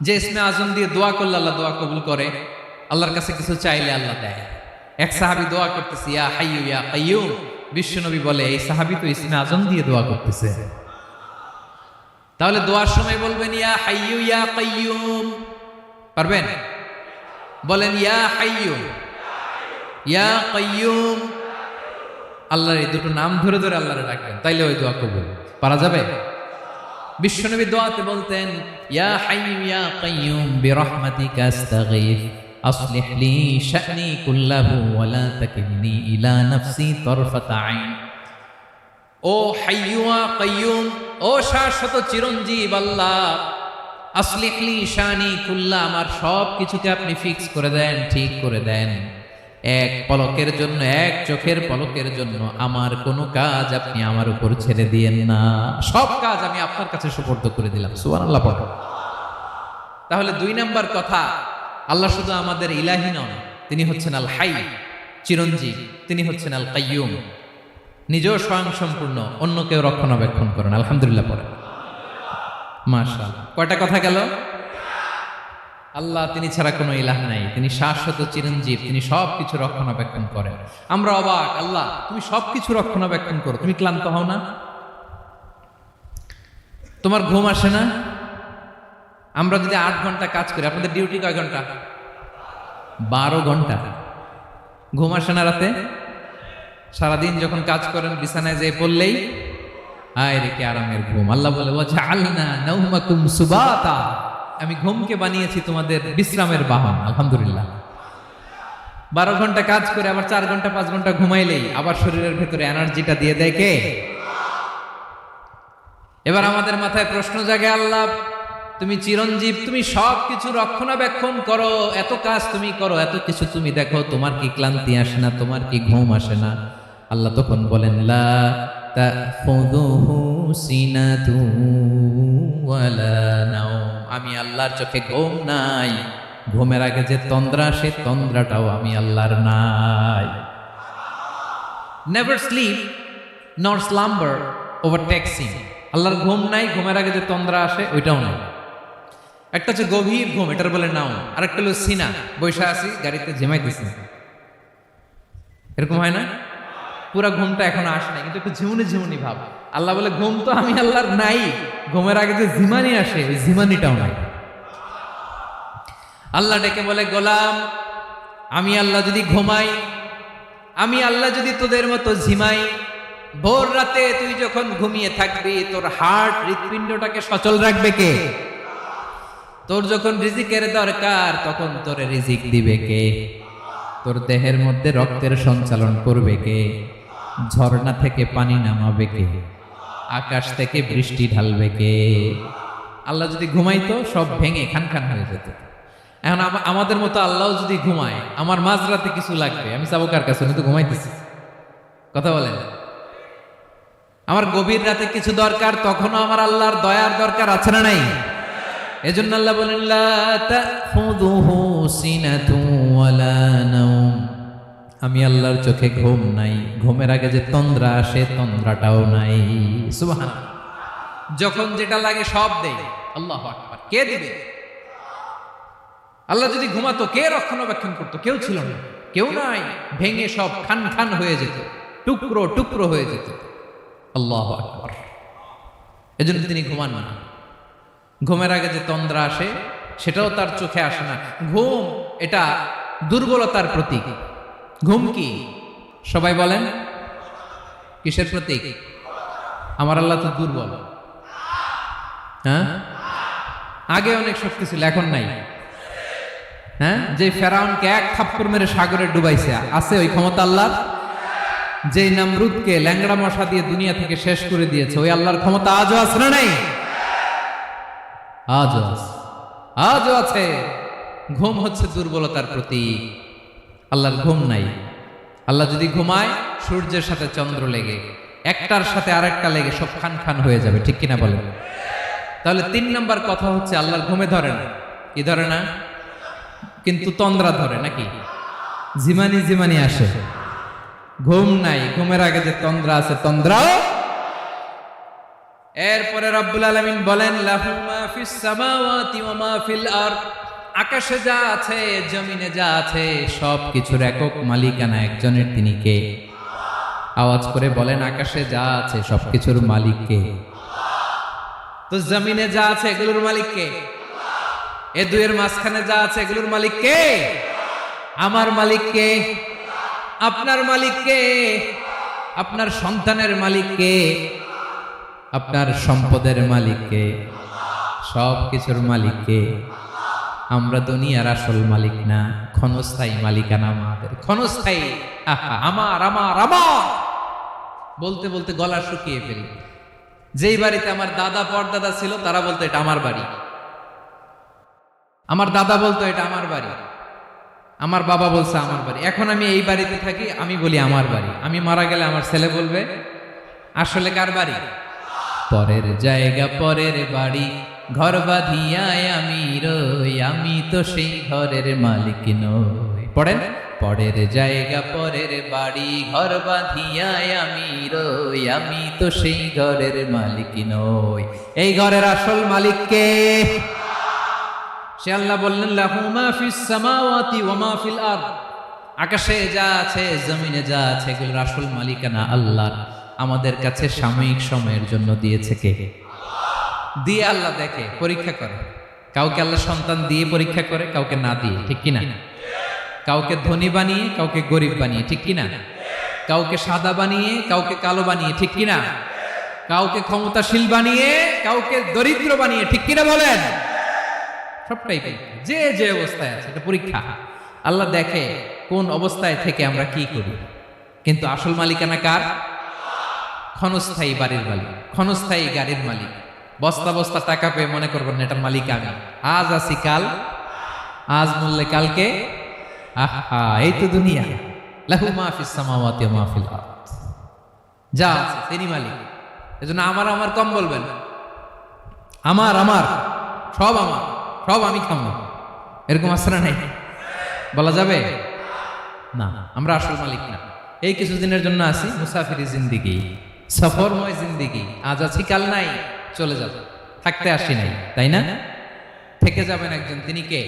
A: যে ইসমে আজম দিয়ে দোয়া করলে আল্লাহ দোয়া কবুল করে, আল্লাহর কাছে কিছু চাইলে আল্লাহ দেয়। এক সাহাবী দোয়া করতেছে ইয়া হাইয়ু ইয়া কাইয়ুম, বিশ্বনবী বলে এই সাহাবী তো ইসমে আজম দিয়ে দোয়া করতেছে। তাহলে দোয়ার সময় বলবেন ইয়া হাইয়ু ইয়া কাইয়ুম, পারবেন? বলেন ইয়া হাইয়ু ইয়া কাইয়ুম। আল্লাহর এই দুটো নাম ধরে ধরে আল্লাহরে ডাকবেন, তাইলে ওই দোয়া কবুল। পারা যাবে? বিশ্বনবী দোয়াতে বলতেন ইয়া হাইয়ু ইয়া কাইয়ুম বিরহমাতিকা আস্তাগীথ আসলিহ লি শা'নি কুল্লাহু ওয়া লা তাকিলনি ইলা নাফসি তারফাতা আইন। ও হাইয়ু ওয়া কাইয়ুম, ও শাশ্বত চিরঞ্জীব আল্লাহ, আসলিহ লি শা'নি কুল্লাহ, আমার সব কিছুকে আপনি ফিক্স করে দেন, ঠিক করে দেন। এক পলকের জন্য, এক চোখের পলকের জন্য আমার কোনো কাজ আপনি আমার উপর ছেড়ে দিয়েন না, সব কাজ আমি আপনার কাছে সুপর্দ করে দিলাম। সুবহানাল্লাহ পড়ো। তাহলে 2 নাম্বার কথা, আল্লাহ শুধু আমাদের ইলাহি নন, তিনি হচ্ছেন আল হাই, চিরঞ্জীব, তিনি হচ্ছেন আল কাইয়ুম, নিজেও স্বয়ংসম্পূর্ণ, অন্যকেও রক্ষণাবেক্ষণ করেন। আলহামদুলিল্লাহ পড়ে। মাশাআল্লাহ, কয়টা কথা গেল? আল্লাহ তিনি ছাড়া কোনো ইলাহ নাই, তিনি শাশ্বত চিরঞ্জীব, তিনি সব কিছু রক্ষণাবেক্ষণ করেন। আমরা অবাক, আল্লাহ তুমি সব কিছু রক্ষণাবেক্ষণ করো, তুমি ক্লান্ত হও না? তোমার ঘুম আসে না? আমরা যদি 8 ঘন্টা কাজ করি, আপনাদের ডিউটি কয় ঘন্টা? 12 ঘন্টা। ঘুম আসে না রাতে? সারাদিন যখন কাজ করেন বিছানায় যেয়ে পড়লেই আয় রে কি আরামের ঘুম। আল্লাহ বলে ওয়াজআলনা নাওমাকুম সুবাতা, আমি ঘুমকে বানিয়েছি তোমাদের বিশ্রামের বাহন। আলহামদুলিল্লাহ। 12 ঘন্টা কাজ করে আবার 4 ঘন্টা 5 ঘন্টা ঘুমাইলেই আবার শরীরের ভেতরে এনার্জিটা দিয়ে দেয় কে? এবার আমাদের মাথায় প্রশ্ন জাগে, আল্লাহ তুমি চিরঞ্জীব, তুমি সব কিছু রক্ষণাবেক্ষণ করো, এত কাজ তুমি করো, এত কিছু তুমি দেখো, তোমার কি ক্লান্তি আসে না? তোমার কি ঘুম আসে না? আল্লাহ তখন বলেন লা তাখুযুহু সিনাতু ওয়ালা নাওম, আমি আল্লাহর চোখে ঘুম নাই, ঘুমের আগে যে তন্দ্রা, সে তন্দ্রাটাও আমি আল্লাহর নাই। নেভার স্লিপ নর স্লাম্বার ওভারটেকস হিম, আল্লাহর ঘুম নাই, ঘুমের আগে যে তন্দ্রা আসে ওইটাও নাই। একটা হচ্ছে গভীর ঘুম, এটার বলে নাও, আর একটা হলো সিনা, বৈশা আছি গাড়িতে ঝিমাইতেছি, এরকম হয় না? পুরা ঘুমটা এখন আসে না, কিন্তু একটু ঝিমুনি ঝিমুনি ভাব। আল্লাহ বলে ঘুম তো আমি আল্লাহর নাই, ঘুমের আগে যে ঝিমানি আসে ওই ঝিমানিটাও নাই। আল্লাহ ডেকে বলে গোলাম, আমি আল্লাহ যদি ঘুমাই আমি আল্লাহ যদি তোদের মতো ঝিমাই, ভোর রাতে তুই যখন ঘুমিয়ে থাকবি তোর হার্ট হৃৎপিণ্ডটাকে সচল রাখবে কে? তোর যখন রিজিকের দরকার তখন তোর রিজিক দিবে কে? তোর দেহের মধ্যে রক্তের সঞ্চালন করবে কে? ঝর্ণা থেকে পানি নামাবে কে? আকাশ থেকে বৃষ্টি ঢালবে কে? আল্লাহ যদি ঘুমাইতো সব ভেঙে খান খান হয়ে যেত। এখন আমাদের মতো আল্লাহ যদি ঘুমায়, আমার মাঝরাতে কিছু লাগবে, আমি যাবো কার কাছে? উনি তো ঘুমাইতেছি। কথা বলেন। আমার গভীর রাতে কিছু দরকার, তখনও আমার আল্লাহর দয়ার দরকার আছে না নাই? এজন্য আল্লাহ বলেন লা তাখুযুহু সিনাতুন ওয়ালা নাওম, আমি আল্লাহর চোখে ঘুম নাই, ঘুমের আগে যে তন্দ্রা আসে তন্দ্রাটাও নাই। সুবহানাল্লাহ। যখন যেটা লাগে সব দেয়। আল্লাহু আকবার। কে দিবে? আল্লাহ যদি ঘুমাতো কে রক্ষণাবেক্ষণ করতো? কেউ ছিল না, কেউ নাই, ভেঙে সব খান খান হয়ে যেত, টুকরো টুকরো হয়ে যেত। আল্লাহু আকবার। এজন্য তিনি ঘুমান না। ঘুমের আগে যে তন্দ্রা আসে সেটাও তার চোখে আসে না। ঘুম এটা দুর্বলতার প্রতীক। ঘুম কি? সবাই বলেন কিসের প্রতীক? আমার আল্লাহ তো দুর্বল। হ্যাঁ, আগে অনেক শক্তি ছিল, এখন নাই। হ্যাঁ, যে ফেরাউনকে এক থাপ্পড় মেরে সাগরে ডুবাইছে, আছে ওই ক্ষমতা আল্লাহর? যে নমরুদকে ল্যাংড়া মশা দিয়ে দুনিয়া থেকে শেষ করে দিয়েছে, ওই আল্লাহর ক্ষমতা আজও আছে না নাই? আজও আছে, আজও আছে। ঘুম হচ্ছে দুর্বলতার প্রতীক। আল্লাহর ঘুম নাই। আল্লাহ যদি ঘুমায় সূর্যের সাথে চন্দ্র লেগে, একটার সাথে আরেকটা লেগে সব খান খান হয়ে যাবে, ঠিক কিনা বলেন? তাহলে 3 নাম্বার কথা হচ্ছে আল্লাহর ঘুমে ধরে না। কি ধরে না? কিন্তু তন্দ্রা ধরে নাকি? জিমানি জিমানি আসে। ঘুম নাই, ঘুমের আগে যে তন্দ্রা আছে তন্দ্রাও। এরপরে রব্বুল আলামিন বলেন লাহু মা ফিস সামাওয়াতি ওয়া মা ফিল আরদ, আকাশে যা আছে জমিনে যা আছে সব কিছুর একক মালিকানা একজনের, তিনি কে? আওয়াজ করে বলেন আকাশে যা আছে সব কিছুর মালিক কে? তো জমিনে যা আছে এগুলোর মালিক কে? এ দুয়ের মাঝখানে যা আছে এগুলোর মালিক কে? আমার মালিক কে? আপনার মালিক কে? আপনার সন্তানের মালিক কে? আপনার সম্পদের মালিক কে? সব কিছুর মালিক কে? আমরা দুনিয়ার আসল মালিক না, ক্ষণস্থায়ী মালিকানা আমাদের। ক্ষণস্থায়ী। আমার আমার আমার বলতে বলতে গলা শুকিয়ে ফেলি। যেই বাড়িতে আমার দাদা পরদাদা ছিল তারা বলতো এটা আমার বাড়ি, আমার দাদা বলতো এটা আমার বাড়ি, আমার বাবা বলছে আমার বাড়ি। এখন আমি এই বাড়িতে থাকি, আমি বলি আমার বাড়ি। আমি মারা গেলে আমার ছেলে বলবে আসলে কার বাড়ি? পরের জায়গা পরের বাড়ি, ঘর বাঁধিয়ায় আমি রই, আমি তো সেই ঘরের মালিক নই। পড়েন, পরের জায়গা পরের বাড়ি, ঘর বাঁধিয়ায় আমি রই, আমি তো সেই ঘরের মালিক নই। এই ঘরের আসল মালিক কে? সে আল্লাহ বললেন লাহু মা ফিস সামাওয়াতি ওয়া মা ফিল আরদ, আকাশে যা আছে জমিনে যা আছে এগুলোর আসল মালিকানা আল্লাহর। আমাদের কাছে সাময়িক সময়ের জন্য দিয়েছে কে? দিয়ে আল্লাহ দেখে, পরীক্ষা করে। কাউকে আল্লাহ সন্তান দিয়ে পরীক্ষা করে, কাউকে না দিয়ে, ঠিক কিনা? কাউকে ধনী বানিয়ে কাউকে গরিব বানিয়ে, ঠিক কিনা? কাউকে সাদা বানিয়ে কাউকে কালো বানিয়ে, ঠিক কিনা? কাউকে ক্ষমতাশীল বানিয়ে কাউকে দরিদ্র বানিয়ে, ঠিক কিনা বলেন? সবটাই যে যে অবস্থায় আছে এটা পরীক্ষা। আল্লাহ দেখে কোন অবস্থায় থেকে আমরা কি করি। কিন্তু আসল মালিকানা কার? ক্ষণস্থায়ী বাড়ির মালিক, ক্ষণস্থায়ী গাড়ির মালিক। বস্তা বস্তা টাকা পেয়ে মনে করবেন না এটার মালিক আমি। আজ আছি কাল, আজ মরলে কালকে। আহা, এই তো দুনিয়া। লাহু মা ফিস সামাওয়াতি ওয়া মা ফিল আরদ, যা আছে তিনি মালিক। এজন্য আমার আমার কম বলবেন। আমার আমার সব আমার, সব আমি খাবো, এরকম আসরা নাই, বলা যাবে না। আমরা আসল মালিক না। এই কিছুদিনের জন্য আছি মুসাফিরি জিন্দিগি, সফরময় জিন্দিগি। আজ আছি কাল নাই, চলে যাব। থাকতে আসি নাই, তাই না? থেকে যাবেন একজন, তিনি কে?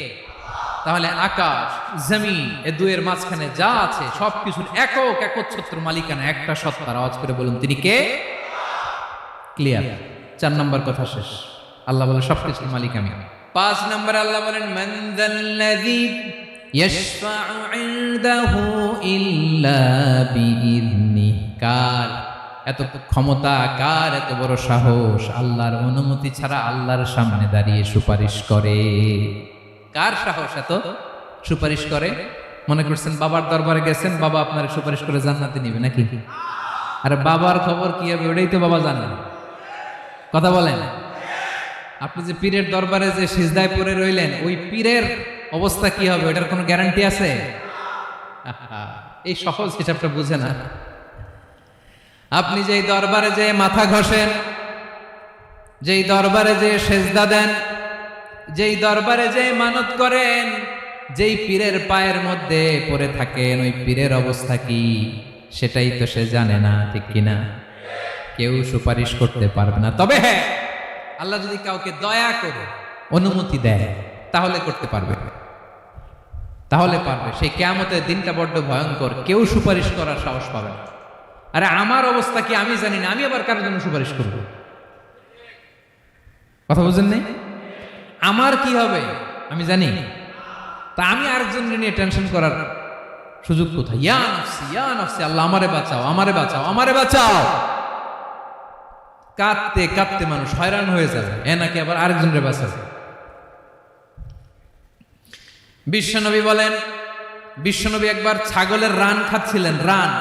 A: তাহলে আকাশ জমিন এ দুয়ের মাঝখানে যা আছে সবকিছুর একক একচ্ছত্র মালিকানা একটা সত্তার। আওয়াজ করে বলুন তিনি কে? ক্লিয়ার? 4 নম্বর কথা শেষ। আল্লাহ বলে সবকিছুর মালিক আমি। 5 নম্বরে আল্লাহ বলেন মান যাল্লাযী ইয়াশফাউ ইনদাহু ইল্লা বিইذনিহি, কার এত ক্ষমতা, কার এত বড় সাহস আল্লাহর অনুমতি ছাড়া আল্লাহর সামনে দাঁড়িয়ে সুপারিশ করে? কার সাহস এত সুপারিশ করে? মনে করছেন বাবার দরবারে গেছেন, বাবা আপনার সুপারিশ করে জান্নাতে নিবে নাকি? আরে বাবার খবর কি হবে ওটাই তো বাবা জানে। কথা বলেন। আপনি যে পীরের দরবারে যে সিজদায় পড়ে রইলেন, ওই পীরের অবস্থা কি হবে ওটার কোনো গ্যারান্টি আছে? এই সহজ হিসাবটা বুঝে না। আপনি যেই দরবারে যে মাথা ঘষেন, যেই দরবারে যে সেজদা দেন, যেই দরবারে যে মানত করেন, যেই পীরের পায়ের মধ্যে পড়ে থাকেন, ওই পীরের অবস্থা কি সেটাই তো সে জানে না, ঠিক কিনা? কেউ সুপারিশ করতে পারবে না। তবে হ্যাঁ, আল্লাহ যদি কাউকে দয়া করে অনুমতি দেয় তাহলে করতে পারবে, তাহলে পারবে। সেই কিয়ামতের দিনটা বড্ড ভয়ঙ্কর, কেউ সুপারিশ করার সাহস পাবে না। আরে আমার অবস্থা কি আমি জানি না, আমি আবার কারোর জন্য সুপারিশ করব? কথা বুঝেন নাই? আমার কি হবে আমি জানি, তা আমি আরেকজনকে নিয়ে টেনশন করার সুযোগ কোথায়? ইয়া নাফসি, ইয়া নাফসি, আল্লাহ আমারে বাঁচাও, আমারে বাঁচাও, আমারে বাঁচাও। কাঁদতে কাঁদতে মানুষ হয়রান হয়ে যাবে, এ নাকি আবার আরেকজনের বাঁচাবে। বিশ্বনবী বলেন, বিশ্বনবী একবার ছাগলের রান খাচ্ছিলেন, রান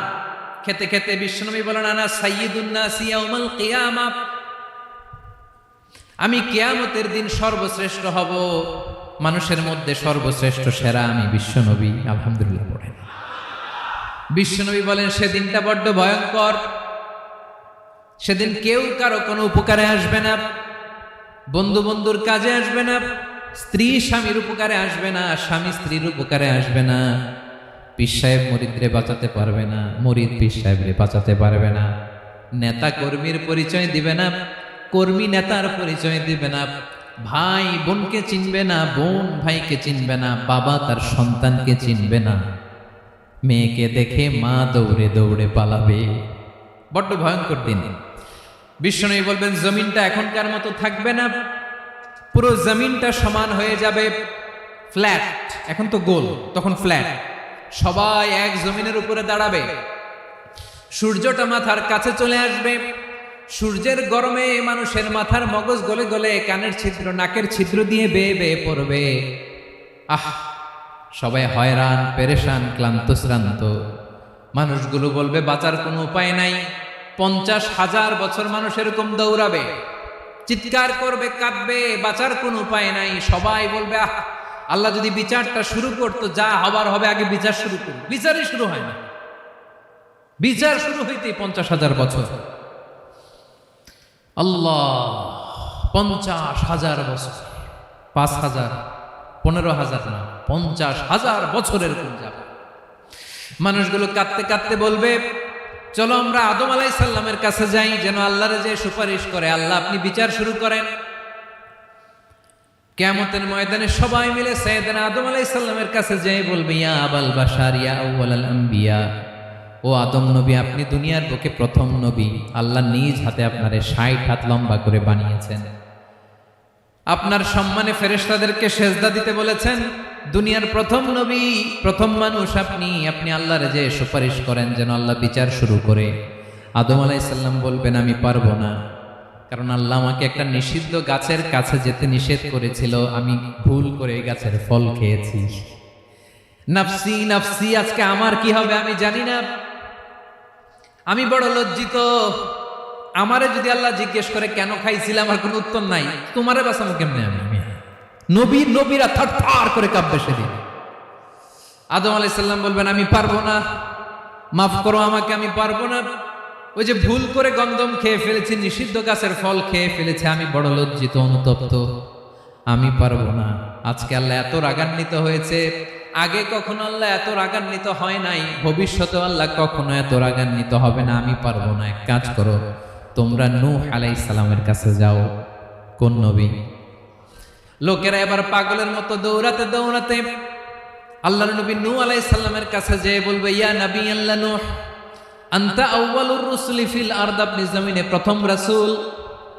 A: খেতে খেতে বিশ্বনবী বলেন, আনা সাইয়্যিদুন নাসি ইয়াউমাল কিয়ামাহ, আমি কিয়ামতের দিন সর্বশ্রেষ্ঠ হব, মানুষের মধ্যে সর্বশ্রেষ্ঠ সেরা আমি বিশ্বনবী। আলহামদুলিল্লাহ পড়েন। বিশ্বনবী বলেন সেদিনটা বড্ড ভয়ঙ্কর, সেদিন কেউ কারো কোনো উপকারে আসবে না, বন্ধু বন্ধুর কাজে আসবে না, স্ত্রী স্বামীর উপকারে আসবে না, স্বামী স্ত্রীর উপকারে আসবে না, পীর সাহেব মুরিদরে বাঁচাতে পারবে না, মুরিদ পীর সাহেবরে বাঁচাতে পারবে না, নেতা কর্মীর পরিচয় দিবে না, কর্মী নেতার পরিচয় দিবে না, ভাই বোনকে চিনবে না, বোন ভাইকে চিনবে না, বাবা তার সন্তানকে চিনবে না, মেয়েকে দেখে মা দৌড়ে দৌড়ে পালাবে। বড্ড ভয়ঙ্কর দিন। বিশ্বনবী বলবেন জমিনটা এখনকার মতো থাকবে না, পুরো জমিনটা সমান হয়ে যাবে, ফ্ল্যাট। এখন তো গোল, তখন ফ্ল্যাট। সবাই এক জমিনের উপরে দাঁড়াবে, সূর্যটা মাথার কাছে চলে আসবে, সূর্যের গরমে মানুষের মাথার মগজ গলে গলে কানের ছিদ্র নাকের ছিদ্র দিয়ে বেয়ে বেয়ে পড়বে। আহ, সবাই হয়রান, পেরেশান, ক্লান্ত শ্রান্ত। মানুষগুলো বলবে বাঁচার কোনো উপায় নাই। 50,000 বছর মানুষ এরকম দৌড়াবে, চিৎকার করবে, কাঁদবে, বাঁচার কোনো উপায় নাই। সবাই বলবে আহ, আল্লাহ যদি বিচারটা শুরু করতো, যা হবার হবে, আগে বিচার শুরু করুন। বিচারই শুরু হয় না, বিচার শুরু হইতেই 50,000 বছর। আল্লাহ, 50,000 বছর, 5,000, 15,000 না, 50,000 বছরের কোন যাবে। মানুষগুলো কাঁদতে কাঁদতে বলবে চলো আমরা আদম আলাইহিস সালামের কাছে যাই, যেন আল্লাহরে যে সুপারিশ করে, আল্লাহ আপনি বিচার শুরু করেন। কিয়ামতের ময়দানে সবাই মিলে সাইয়েদনা আদম আলাইহিস সালামের কাছে যেয়ে বলবে ইয়া আবাল বাশার ইয়া আউয়ালাল আম্বিয়া, ও আদম নবী, আপনি দুনিয়ার বুকে প্রথম নবী, আল্লাহ নিজ হাতে আপনারে 60 হাত লম্বা করে বানিয়েছেন, আপনার সম্মানে ফেরেশতাদেরকে সেজদা দিতে বলেছেন, দুনিয়ার প্রথম নবী, প্রথম মানুষ আপনি, আপনি আল্লাহরে যে সুপারিশ করেন যেন আল্লাহ বিচার শুরু করে। আদম আলাইহিস সালাম বলবেন আমি পারবো না, কারণ আল্লাহ আমাকে একটা নিষিদ্ধ গাছের কাছে যেতে নিষেধ করেছিল, আমি ভুল করে এই গাছের ফল খেয়েছি। নাফসি নাফসি, আজকে আমার কি হবে আমি জানি না, আমি বড় লজ্জিত। আমারে যদি আল্লাহ জিজ্ঞেস করে কেন খাইছিলাম, আমার কোনো উত্তর নাই, তোমারে বাঁচাবো কেমনে আমি? নবীরা থারথার করে কাঁপবে সেদিন। আদম আলাইহিস সালাম বলবেন আমি পারবো না, মাফ করো আমাকে, আমি পারবো না, ওই যে ভুল করে গন্ধম খেয়ে ফেলেছি, নিষিদ্ধ গাছের ফল খেয়ে ফেলেছে, আমি বড় লজ্জিত, অনুতপ্ত, আমি পারবো না। আজকে আল্লাহ এত রাগান্বিত হয়েছে, আগে কখনো আল্লাহ এত রাগান্বিত হয় নাই, ভবিষ্যতে আল্লাহ কখনো এত রাগান্বিত হবে না, আমি পারবো না। এক কাজ করো, তোমরা নূহ আলাইহিস সালামের কাছে যাও। কোন নবী? লোকেরা এবার পাগলের মতো দৌড়াতে দৌড়াতে আল্লাহর নবী নূহ আলাইহিস সালামের কাছে যেয়ে বলবে ইয়া নবী আল্লাহ নূহ, আনতা আউয়ালুর রুসুলি ফিল আরদ, আপনি জমিনে প্রথম রাসূল।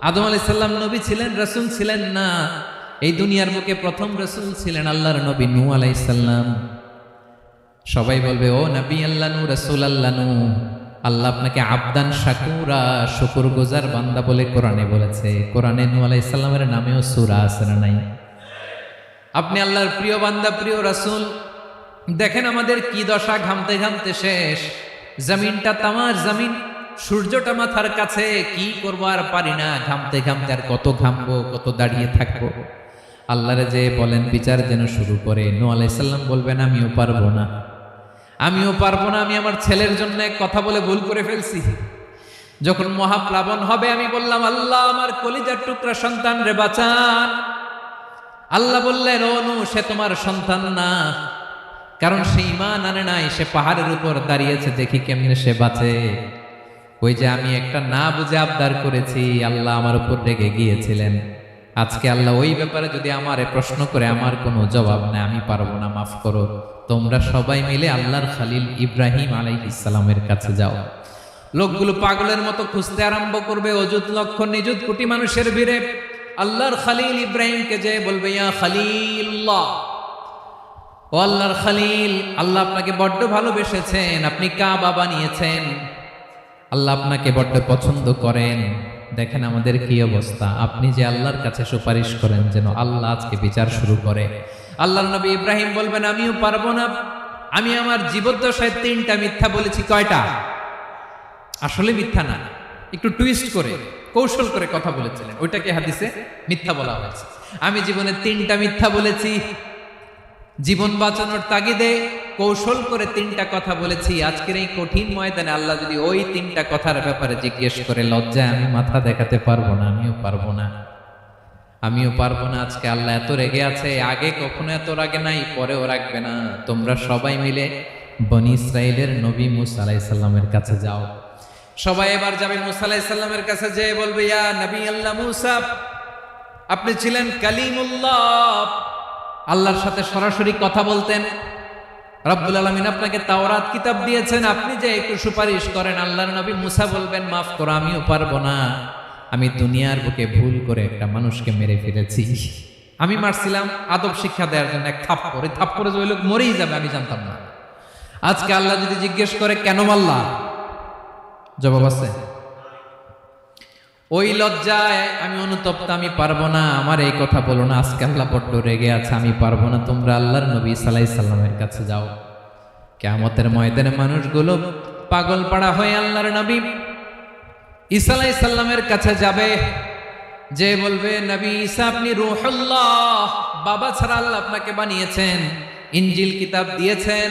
A: আদম আলাইহিস সালাম নবী ছিলেন, রাসূল ছিলেন না, এই দুনিয়ার বুকে প্রথম রাসূল ছিলেন আল্লাহর নবী নূহ আলাইহিস সালাম। সবাই বলবে ও নবী আল্লাহ নূ রাসূল আল্লাহ নূ, আল্লাহ আপনাকে আবদান শাকুরা, শুকরগুজার বান্দা বলে কোরআনে বলেছে। কোরআনে নূহ আলাইহিস সালামের নামেও সূরা আছে না নাই? আপনি আল্লাহর প্রিয় বান্দা, প্রিয় রাসূল। দেখেন আমাদের কি দশা, ঘামতে ঘামতে শেষ। জমিনটা তামার জমিন, সূর্যটা মাথার কাছে, কি করবো আর পারি না, ঘামতে ঘামতে আর কত ঘামবো, কত দাঁড়িয়ে থাকবো। আল্লাহরে যে বলেন বিচার যেন শুরু করে। নূহ আলাইহিস সালাম বলবেন আমিও পারবো না, আমিও পারবো না, আমি আমার ছেলের জন্য কথা বলে ভুল করে ফেলছি। যখন মহাপ্লাবন হবে আমি বললাম আল্লাহ আমার কলিজার টুকরা সন্তান রে বাঁচান। আল্লাহ বললেন ও নূহ, সে তোমার সন্তান না, কারণ সে ঈমান আনে নাই, সে পাহাড়ের উপর দাঁড়িয়েছে, দেখি কেমনে সে বাঁচে। ওই যে আমি একটা না বুঝে আবদার করেছি, আল্লাহ আমার উপর রেগে গিয়েছিলেন। আজকে আল্লাহ ওই ব্যাপারে যদি আমারে প্রশ্ন করে, আমার কোনো জবাব নেই, আমি পারবো না, মাফ করো। তোমরা সবাই মিলে আল্লাহর খালিল ইব্রাহিম আলাইহিস সালামের কাছে যাও। লোকগুলো পাগলের মতো খুঁজতে আরম্ভ করবে, অযুত লক্ষ নিযুত কোটি মানুষের ভিড়ে আল্লাহর খালিল ইব্রাহিমকে যে বলবে ইয়া খালিলুল্লাহ, ও আল্লাহর খালিল, আল্লাহ আপনাকে বড্ড ভালোবেসেছেন, আপনি কাবা বানিয়েছেন, আল্লাহ আপনাকে বড্ড পছন্দ করেন। দেখেন আমাদের কি অবস্থা। আপনি যে আল্লাহর কাছে সুপারিশ করেন যেন আল্লাহ আজকে বিচার শুরু করে। আল্লাহর নবী ইব্রাহিম বলবেন আমিও পারবো না, আমি আমার জীবদ্দশায় 3টা মিথ্যা বলেছি। কয়টা? আসলে মিথ্যা না, একটু টুইস্ট করে কৌশল করে কথা বলেছিলেন, ওইটাকে হাদিসে মিথ্যা বলা হয়েছে। আমি জীবনে 3টা মিথ্যা বলেছি, জীবন বাঁচানোর তাগিদে কৌশল করে 3টা কথা বলেছি। আজকের এই কঠিন ময়দানে আল্লাহ যদি ওই 3টা কথার ব্যাপারে জিজ্ঞেস করে, লজ্জায় আমি মাথা দেখাতে পারবো না, আমিও পারবো না, আমিও পারবো না। আজকে আল্লাহ এত রেগে আছে, আগে কখনো এত রাগে নাই, পরেও রাখবে না। তোমরা সবাই মিলে বনি ইসরাইলের নবী মূসা আলাইহিস সালামের কাছে যাও। সবাই এবার যাবে মূসা আলাইহিস সালামের কাছে, যে বলবে ইয়া নবী আল্লাহ মূসা, আপনি ছিলেন কালিমুল্লাহ, আল্লাহর সাথে সরাসরি কথা বলতেন। রব্বুল আলামিন আপনাকে তাওরাত কিতাব দিয়েছেন, আপনি যে একটু সুপারিশ করেন। আল্লাহর নবী মূসা বলবেন মাফ করো, আমিও পারবো না, আমি দুনিয়ার বুকে ভুল করে একটা মানুষকে মেরে ফেলেছি। আমি মারছিলাম আদব শিক্ষা দেওয়ার জন্য এক থাপ্পড়, এই থাপ্পড়ে যে ওই লোক মরেই যাবে আমি জানতাম না। আজকে আল্লাহ যদি জিজ্ঞেস করে কেন মারলা, জবাব আছে? ওই লজ্জায় আমি অনুতপ্ত, আমি পারবো না, আমার এই কথা বলো না। আজকে আল্লাহ বড্ড রেগে আছে, আমি পারবো না। তোমরা আল্লাহর নবী ঈসা আলাইহিস সালামের কাছে যাও। কিয়ামতের ময়দানে মানুষগুলো পাগল পাড়া হয়ে আল্লাহর নবী ঈসা আলাইহিস সালামের কাছে যাবে, যে বলবে নবী ঈসা আপনি রূহুল্লাহ, বাবা ছাড়া আল্লাহ আপনাকে বানিয়েছেন, ইনজিল কিতাব দিয়েছেন,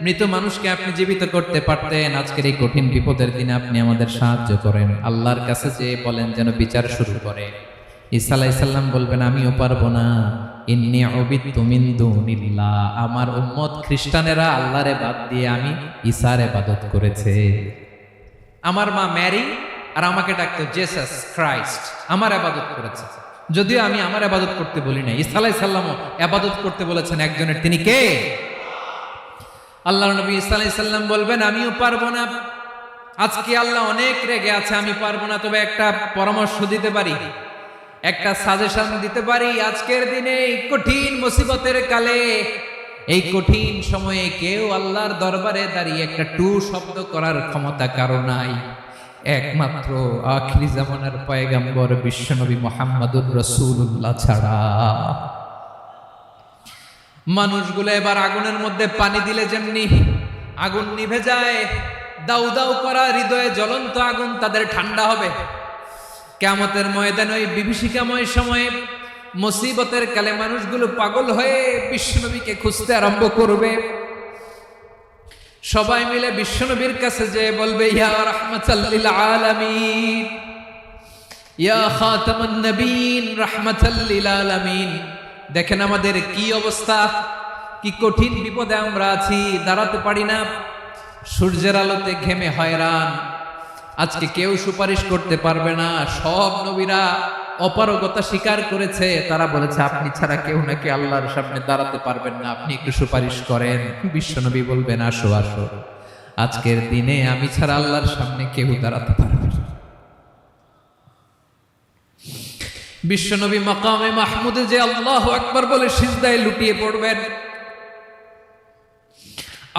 A: মৃত মানুষকে আপনি জীবিত করতে পারতেন। আজকের এই কঠিন বিপদের দিনে আপনি আমাদের সাহায্য করেন। আল্লাহর কাছে যে বলেন যেন বিচার শুরু করে। ঈসা আলাইহিস সালাম বলবেন আমিও পারবো না, ইন্নী উবিদতু মিন দুনিল্লাহ, আমার উম্মত খ্রিস্টানেরা আল্লাহরে বাদ দিয়ে আমি ঈসার ইবাদত করেছে। আমার মা ম্যারি আর আমাকে ডাকতো জেসাস ক্রাইস্ট, আমার ইবাদত করেছে। যদিও আমি আমার ইবাদত করতে বলি না, ঈসা আলাইহিস সালামও ইবাদত করতে বলেছেন একজনের, তিনি কে? আল্লাহর নবী ঈসা আলাইহিস সালাম বলবেন আমিও পারবো না। আজকে আল্লাহ অনেক রেগে আছে, আমি পারবো না, তবে একটা পরামর্শ দিতে পারি, একটা সাজেশন দিতে পারি। আজকের দিনে এই কঠিন মুসিবতের কালে, এই কঠিন সময়ে কেউ আল্লাহর দরবারে দাঁড়িয়ে একটা টু শব্দ করার ক্ষমতা কারো নাই, একমাত্র আখিরি জামানার পয়গম্বর বিশ্বনবী মুহাম্মদুর রাসূলুল্লাহ ছাড়া। মানুষগুলো এবার আগুনের মধ্যে পানি দিলে যেমনি আগুন নিভে যায়, দাউ দাউ করা হৃদয়ে জ্বলন্ত আগুন তাদের ঠান্ডা হবে। কিয়ামতের ময়দানে ওই বিভীষিকাময় সময়ে মুসিবতের কালে মানুষগুলো পাগল হয়ে বিশ্বনবীকে খুঁজতে আরম্ভ করবে। সবাই মিলে বিশ্বনবীর কাছে যে বলবে ইয়া রাহমাতাল লিল আলামিন, ইয়া খাতামান নবীন, রাহমাতাল লিল আলামিন। দেখেন আমাদের কি অবস্থা, কি কঠিন বিপদে আমরা আছি, দাঁড়াতে পারি না, সূর্যের আলোতে ঘেমে হয়রান। আজকে কেউ সুপারিশ করতে পারবে না। সব নবীরা অপারগতা স্বীকার করেছে, তারা বলেছে আপনি ছাড়া কেউ নাকি আল্লাহর সামনে দাঁড়াতে পারবেন না, আপনি একটু সুপারিশ করেন। বিশ্বনবী বলবেন আসো আসো, আজকের দিনে আমি ছাড়া আল্লাহর সামনে কেউ দাঁড়াতে পারবে না। বিশ্বনবী মাকামে মাহমুদে যে আল্লাহু আকবার বলে সিজদায় লুটিয়ে পড়বেন,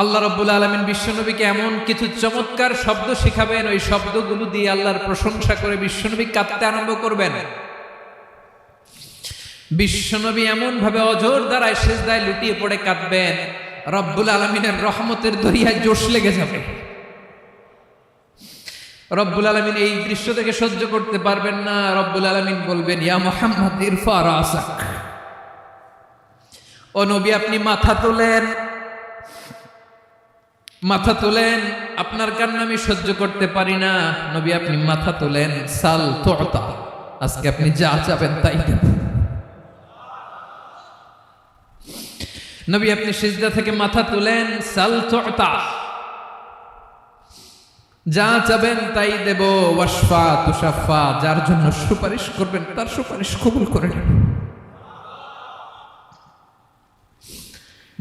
A: আল্লাহ রাব্বুল আলামিন বিশ্বনবীকে এমন কিছু চমৎকার শব্দ শিখাবেন, ওই শব্দগুলো দিয়ে আল্লাহর প্রশংসা করে বিশ্বনবী কাঁদতে আরম্ভ করবেন। বিশ্বনবী এমন ভাবে অজর দ্বারায় সিজদায় লুটিয়ে পড়ে কাঁদবেন, রব্বুল আলামিনের রহমতের দরিয়ায় জোশ লেগে যাবে। রব্বুল আলামিন এই দৃশ্য থেকে সহ্য করতে পারবেন না। রব্বুল আলামিন বলবেন, ইয়া মুহাম্মদ ইরফা রাসাক, ও নবী আপনি মাথা তোলেন, মাথা তোলেন, আপনার কান্না আমি সহ্য করতে পারি না। নবী আপনি মাথা তোলেন, সাল তুতা, আজকে আপনি যা চাবেন তাই দেব। নবী আপনি সিজদা থেকে মাথা তুলেন, সাল তুতা, যা চাবেন তাই দেব। ওয়াশফা তুশাফা, যার জন্য সুপারিশ করবেন তার সুপারিশ কবুল করে নেব।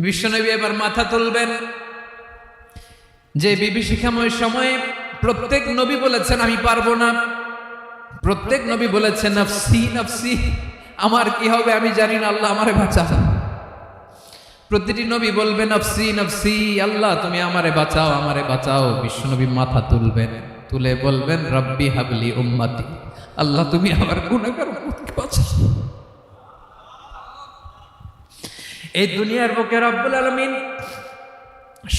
A: বিশ্বনবী এবার মাথা তুলবেন। যে বিভীষিকাময় সময়ে প্রত্যেক নবী বলেছেন আমি পারবো না, প্রত্যেক নবী বলেছেন নফসি নফসি, আমার কি হবে আমি জানি না, আল্লাহ আমারে বাঁচাও। প্রতিটি নবী বলবেন নফসি নফসি, আল্লাহ তুমি আমারে বাঁচাও, আমারে বাঁচাও। বিশ্বনবী মাথা তুলবেন, তুলে বলবেন রব্বি হাবলি উম্মতি, আল্লাহ তুমি আমার গুনাহগার উম্মতকে বাঁচাও। এই দুনিয়ার বুকে রব্বুল আলামিন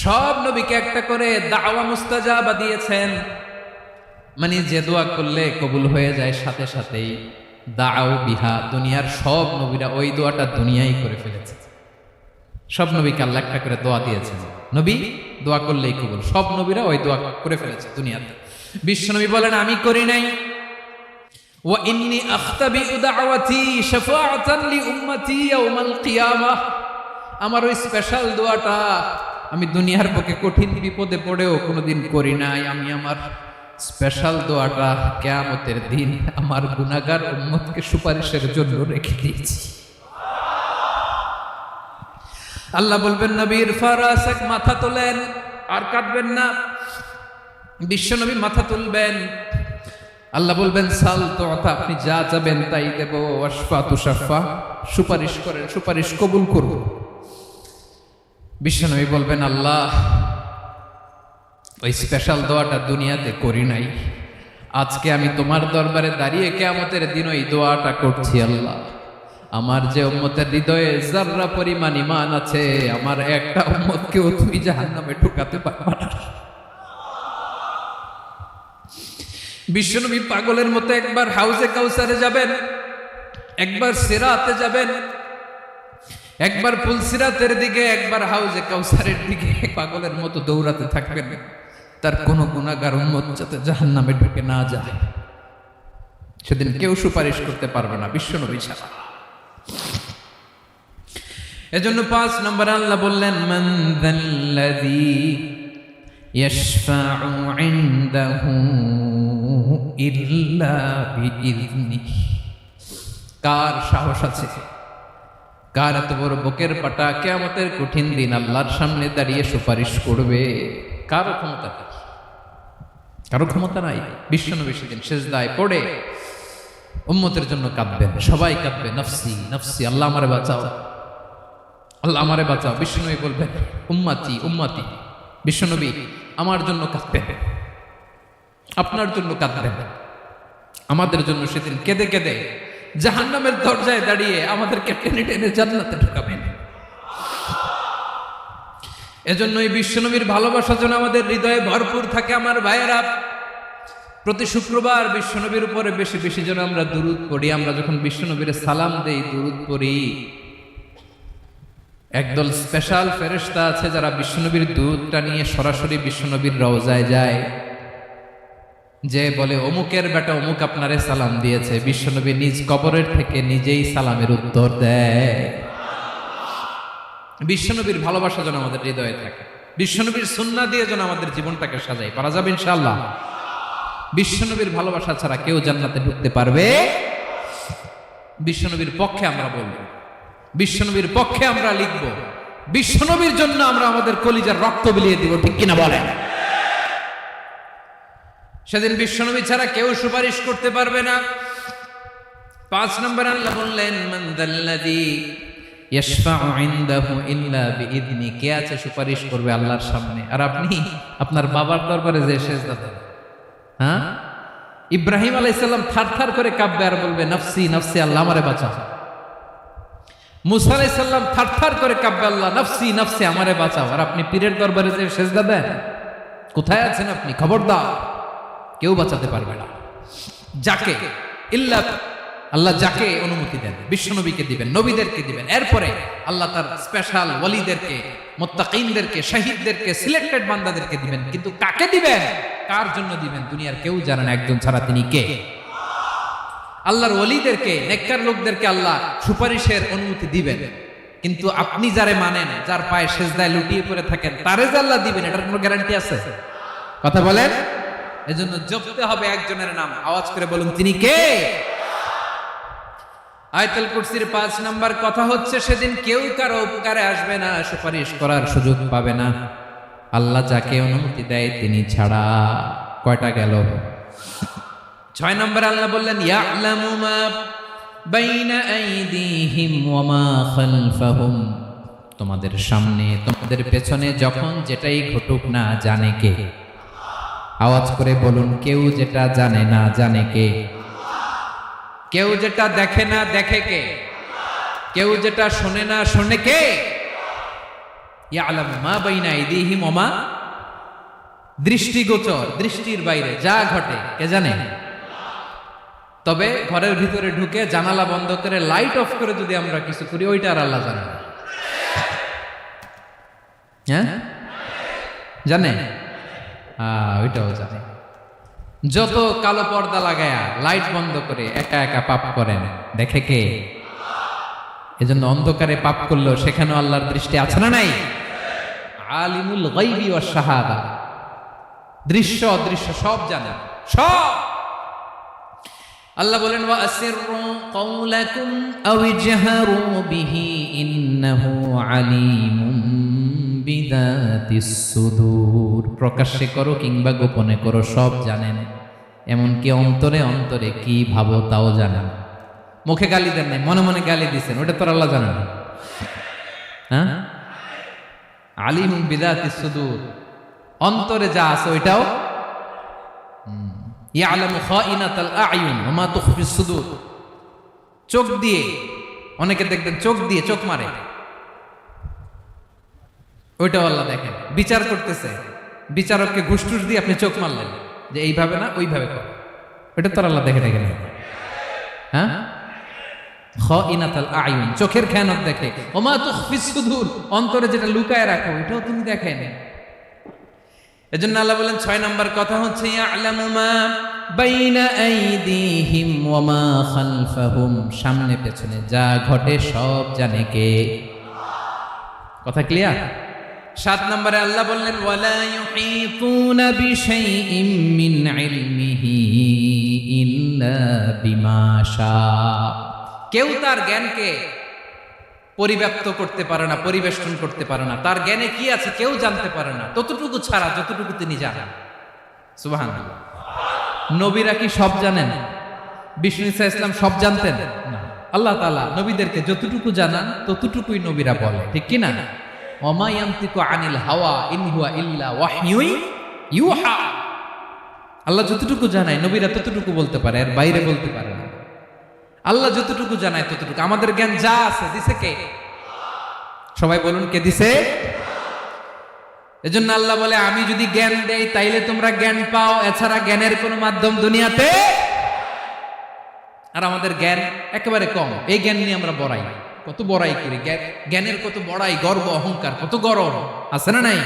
A: সব নবীকে একটা করে দাওয়া মুস্তাজাবা দিয়েছেন, মানে যে দোয়া করলে কবুল হয়ে যায় সাথে সাথেই। দাও বিহা, দুনিয়ার সব নবীরা ওই দোয়াটা দুনিয়ায় করে ফেলেছে। সব নবীকে আল্লাহ একটা করে দোয়া দিয়েছেন, নবী দোয়া করলেই কবুল। সব নবীরা ওই দোয়া করে ফেলেছে দুনিয়াতে। বিশ্বনবী বলেন আমি করি নাই। ওয়া ইন্নী আখতাবিউ দাওয়াতি শাফাআতান লি উম্মতি ইয়াউমাল কিয়ামাহ, আমার ওই স্পেশাল দোয়াটা আমি দুনিয়ার বুকে কঠিন বিপদে পড়েও কোনোদিন করি নাই। আমি আমার স্পেশাল দোয়াটা কিয়ামতের দিন আমার গুনাহগার উম্মতকে সুপারিশের জন্য রেখে দিয়েছি। আল্লাহ বলবেন নবীর ফারাসাক, মাথা তোলেন, আর কাটবেন না। বিশ্বনবী মাথা তুলবেন, আল্লাহ বলবেন সাল তুতা, আপনি যা চাবেন তাই দেব। ওয়াশফা তুশাফা, সুপারিশ করেন, সুপারিশ কবুল করব। বিশ্বনবী বলবেন আল্লাহ ওই স্পেশাল দোয়াটা দুনিয়াতে করি নাই, আজকে আমি তোমার দরবারে দাঁড়িয়ে কিয়ামতের দিন ওই দোয়াটা করছি। আল্লাহ আমার যে উম্মতের হৃদয়ে যাররা পরিমাণ ঈমান আছে, আমার একটা উম্মতকেও তুমি জাহান্নামে ঢুকাতে পারবে না। বিশ্বনবী পাগলের মতো একবার হাউজে কাউসারে যাবেন, একবার সিরাতে যাবেন, একবার পুলসিরাতের দিকে, একবার হাউজে কাউসারের দিকে পাগলের মতো দৌড়াতে থাকবেন। তার কোনো গুনাহগার উম্মত যাতে জাহান্নামে ঢুকে না যায়, সেদিন কেউ সুপারিশ করতে পারবে না বিশ্বনবী ছাড়া। এজন্য 5 নম্বরে আল্লাহ বললেন মান যাল্লাযী ইয়াশফাউ ইনদাহু ইল্লা বিইযনিহি, কার সাহস আছে, কার এত বড় বুকের পাটা কিয়ামতের কঠিন দিন আল্লাহর সামনে দাঁড়িয়ে সুপারিশ করবে? কারো ক্ষমতা নেই, কারো ক্ষমতা নাই। বিশ্বনবী সেদিন সিজদায় পড়ে উম্মতের জন্য কাঁদবেন, সবাই কাঁদবে নফসি নফসি, আল্লাহ আমারে বাঁচাও, আল্লাহ আমারে বাঁচাও। বিশ্বনবী বলবেন উম্মতি উম্মতি, বিশ্বনবী আমার জন্য কাঁদবেন, আপনার জন্য কাঁদবেন, আমাদের জন্য সেদিন কেঁদে কেঁদে জাহান্নামের দরজায় দাঁড়িয়ে আমাদেরকে টেনে টেনে জান্নাতে ঢুকাবেন। এজন্য এই বিশ্বনবীর ভালোবাসা যেন আমাদের হৃদয়ে ভরপুর থাকে। আমার ভাইয়েরা, প্রতি শুক্রবার বিশ্বনবীর উপরে বেশি বেশি যেন আমরা দুরূদ পড়ি। আমরা যখন বিশ্বনবীর সালাম দেই, দুরূদ পড়ি, একদল স্পেশাল ফেরেশতা আছে যারা বিশ্বনবীর দুরূদটা নিয়ে সরাসরি বিশ্বনবীর রওজায় যায়, যে বলে অমুকের বেটা অমুক আপনারে সালাম দিয়েছে। বিশ্বনবী নিজ কবরের থেকে নিজেই সালামের উত্তর দেয়। বিশ্বনবীর ভালোবাসা যেন আমাদের হৃদয়ে থাকে, বিশ্বনবীর সুন্নাহ দিয়ে যেন আমাদের জীবনটাকে সাজাই। পারা যাবে ইনশাআল্লাহ। বিশ্বনবীর ভালোবাসা ছাড়া কেউ জান্নাতে ঢুকতে পারবে? বিশ্বনবীর পক্ষে আমরা বলবো, বিশ্বনবীর পক্ষে আমরা লিখব, বিশ্বনবীর জন্য আমরা আমাদের কলিজার রক্ত বিলিয়ে দিব, ঠিক কিনা বলেন? সেদিন বিশ্বনবী ছাড়া কেউ সুপারিশ করতে পারবে না। 5 নম্বর আল্লাহ বললেন মান যাল্লাযী ইয়াশফাউ ইনদাহু ইল্লা বিইذনি, কে আছে সুপারিশ করবে আল্লাহর সামনে? আর আপনি আপনার বাবার দরবারে যে সেজদা দেন। হ্যাঁ, ইব্রাহিম আলাইহিস সালাম থারথার করে কাঁপবে আর বলবে নাফসি নাফসি, আল্লাহ আমারে বাঁচাও। মুসা আলাইহিস সালাম থারথার করে কাঁপবে, আল্লাহ নাফসি নাফসি, আমারে বাঁচাও। আর আপনি পীরের দরবারে যে সেজদা দেন, কোথায় আছেন আপনি? খবরদার, কেউ বাঁচাতে পারবে না। যাকে ইল্লা আল্লাহ যাকে অনুমতি দেন, বিশ্বনবীকে দিবেন, নবীদেরকে দিবেন, এরপরে আল্লাহ তার স্পেশাল ওয়ালিদেরকে, মুত্তাকিনদেরকে, শহীদদেরকে, সিলেক্টেড বান্দাদেরকে দিবেন। কিন্তু কাকে দিবেন, কার জন্য দিবেন, দুনিয়ার কেউ জানে না একজন ছাড়া, তিনি কে? আল্লাহর ওয়ালিদেরকে, নেককার লোকদেরকে আল্লাহ সুপারিশের অনুমতি দিবেন। কিন্তু আপনি যারে মানেন, যার পায়ে সেজদায় লুটিয়ে পড়ে থাকেন, তারে যে আল্লাহ দিবেন, এটার কোনো গ্যারান্টি আছে? কথা বলেন। এজন্য জপতে হবে একজনের নাম, আওয়াজ করে বলুন, তিনি কে? আয়াতুল কুরসির 5 নাম্বার কথা হচ্ছে, সেদিন কেউ কারো উপকারে আসবে না, সুপারিশ করার সুযোগ পাবে না, আল্লাহ যাকে অনুমতি দেয় তিনি ছাড়া। কয়টা গেল? 6 নম্বরে আল্লাহ বললেন, ইয়ালামু মা বাইনা আইদিহিম ওয়া মা খালফাহুম, তোমাদের সামনে তোমাদের পেছনে যখন যেটাই ঘটুক না জানে কে? আওয়াজ করে বলুন, কেউ যেটা জানে না জানে কে? কেউ যেটা দেখে না দেখে কে? কেউ যেটা শোনে না শোনে কে? ইয়ালামু মা বাইনা আইদিহিম ওয়া মা, দৃষ্টিগোচর, দৃষ্টির বাইরে যা ঘটে কে জানে? তবে ঘরের ভিতরে ঢুকে জানালা বন্ধ করে লাইট অফ করে যদি আমরা কিছু করি, ওইটা আর আল্লাহ জানে না। হ্যাঁ, জানে? ওইটাও জানে। যত কালো পর্দা লাগায়া লাইট বন্ধ করে একা একা পাপ করেন, দেখে কে? এজন্য অন্ধকারে পাপ করলেও সেখানেও আল্লাহর দৃষ্টি আছে না নাই? আলিমুল গায়বি ওয়াশ শাহাদা, দৃশ্য অদৃশ্য সব জানেন, সব। আল্লাহ বলেন, ওয়া আসিররু কাওলাকুম আও ইজহারু বিহি ইন্নাহু আলিমুম বিযাতিস সুদূর, প্রকাশ্যে করো কিংবা গোপনে করো সব জানেন, এমনকি অন্তরে অন্তরে কি ভাবো তাও জানেন। মুখে গালি দেন নাই, মনে মনে গালি দিছেন, ওটা তো আল্লাহ জানেন না। হ্যাঁ, আলিমুম বিযাতিস সুদূর, অন্তরে যা আছে ওইটাও। ইয়ালামু খাইনাতাল আ'য়ুন ওয়া মা তুখফিস সুদূর, চোখ দিয়ে, অনেকে দেখবেন চোখ দিয়ে চোখ মারে, ওইটাও আল্লাহ দেখেন। বিচার করতেছে, বিচারককে ঘুষ টুস দিয়ে আপনি চোখ মারলেন যে এইভাবে না ওইভাবে কর, ওইটা তো আল্লাহ দেখে দেখেন। হ্যাঁ, খাইনাতাল আ'য়ুন, চোখের খেয়ানত দেখে। ওয়া মা তুখফিস সুদূর, অন্তরে যেটা লুকায় রাখো ওইটাও তিনি দেখেন। এজন্য আল্লাহ বলেন 6 নাম্বার কথা হচ্ছে, ইয়ালামু মা বাইনা আইদিহিম ওয়া মা খালফাহুম, সামনে পেছনে যা ঘটে সব জানে কে? কথা ক্লিয়ার? 7 নম্বরে আল্লাহ বললেন, ওয়ালা ইউহিতুনা বিশাইইম মিন ইলমিহি ইল্লা বিমা শা, কেউ তার জ্ঞানকে পরিব্যাপ্ত করতে পারে না, পরিবেষ্টন করতে পারে না। তার জ্ঞানে কি আছে কেউ জানতে পারে না, ততটুকু ছাড়া যতটুকু তিনি জানেন। সুবহানাল্লাহ। নবীরা কি সব জানেন? বিষ্ণু ঈসা ইসলাম সব জানতেন না। আল্লাহ তাআলা নবীদেরকে যতটুকু জানান ততটুকুই নবীরা বলে, ঠিক কি না? ওয়া মা ইয়ানতিকু আনিল হাওয়া ইন হুয়া ইল্লা ওয়াহয়ুন ইউহা, আল্লাহ যতটুকু জানায় নবীরা ততটুকু বলতে পারে, এর বাইরে বলতে পারে না। আল্লাহ যতটুকু জানায় ততটুকু। আমাদের জ্ঞান যা আছে দিছে কে? সবাই বলুন, কে দিছে? এজন্য আল্লাহ বলে, আমি যদি জ্ঞান দেই তাইলে তোমরা জ্ঞান পাও, এছাড়া জ্ঞানের কোনো মাধ্যম দুনিয়াতে। আর আমাদের জ্ঞান একেবারে কম, এই জ্ঞান নিয়ে আমরা বড়াই, কত বড়াই করি, জ্ঞানের কত বড়াই, গর্ব অহংকার, কত গরম আছে না নাই?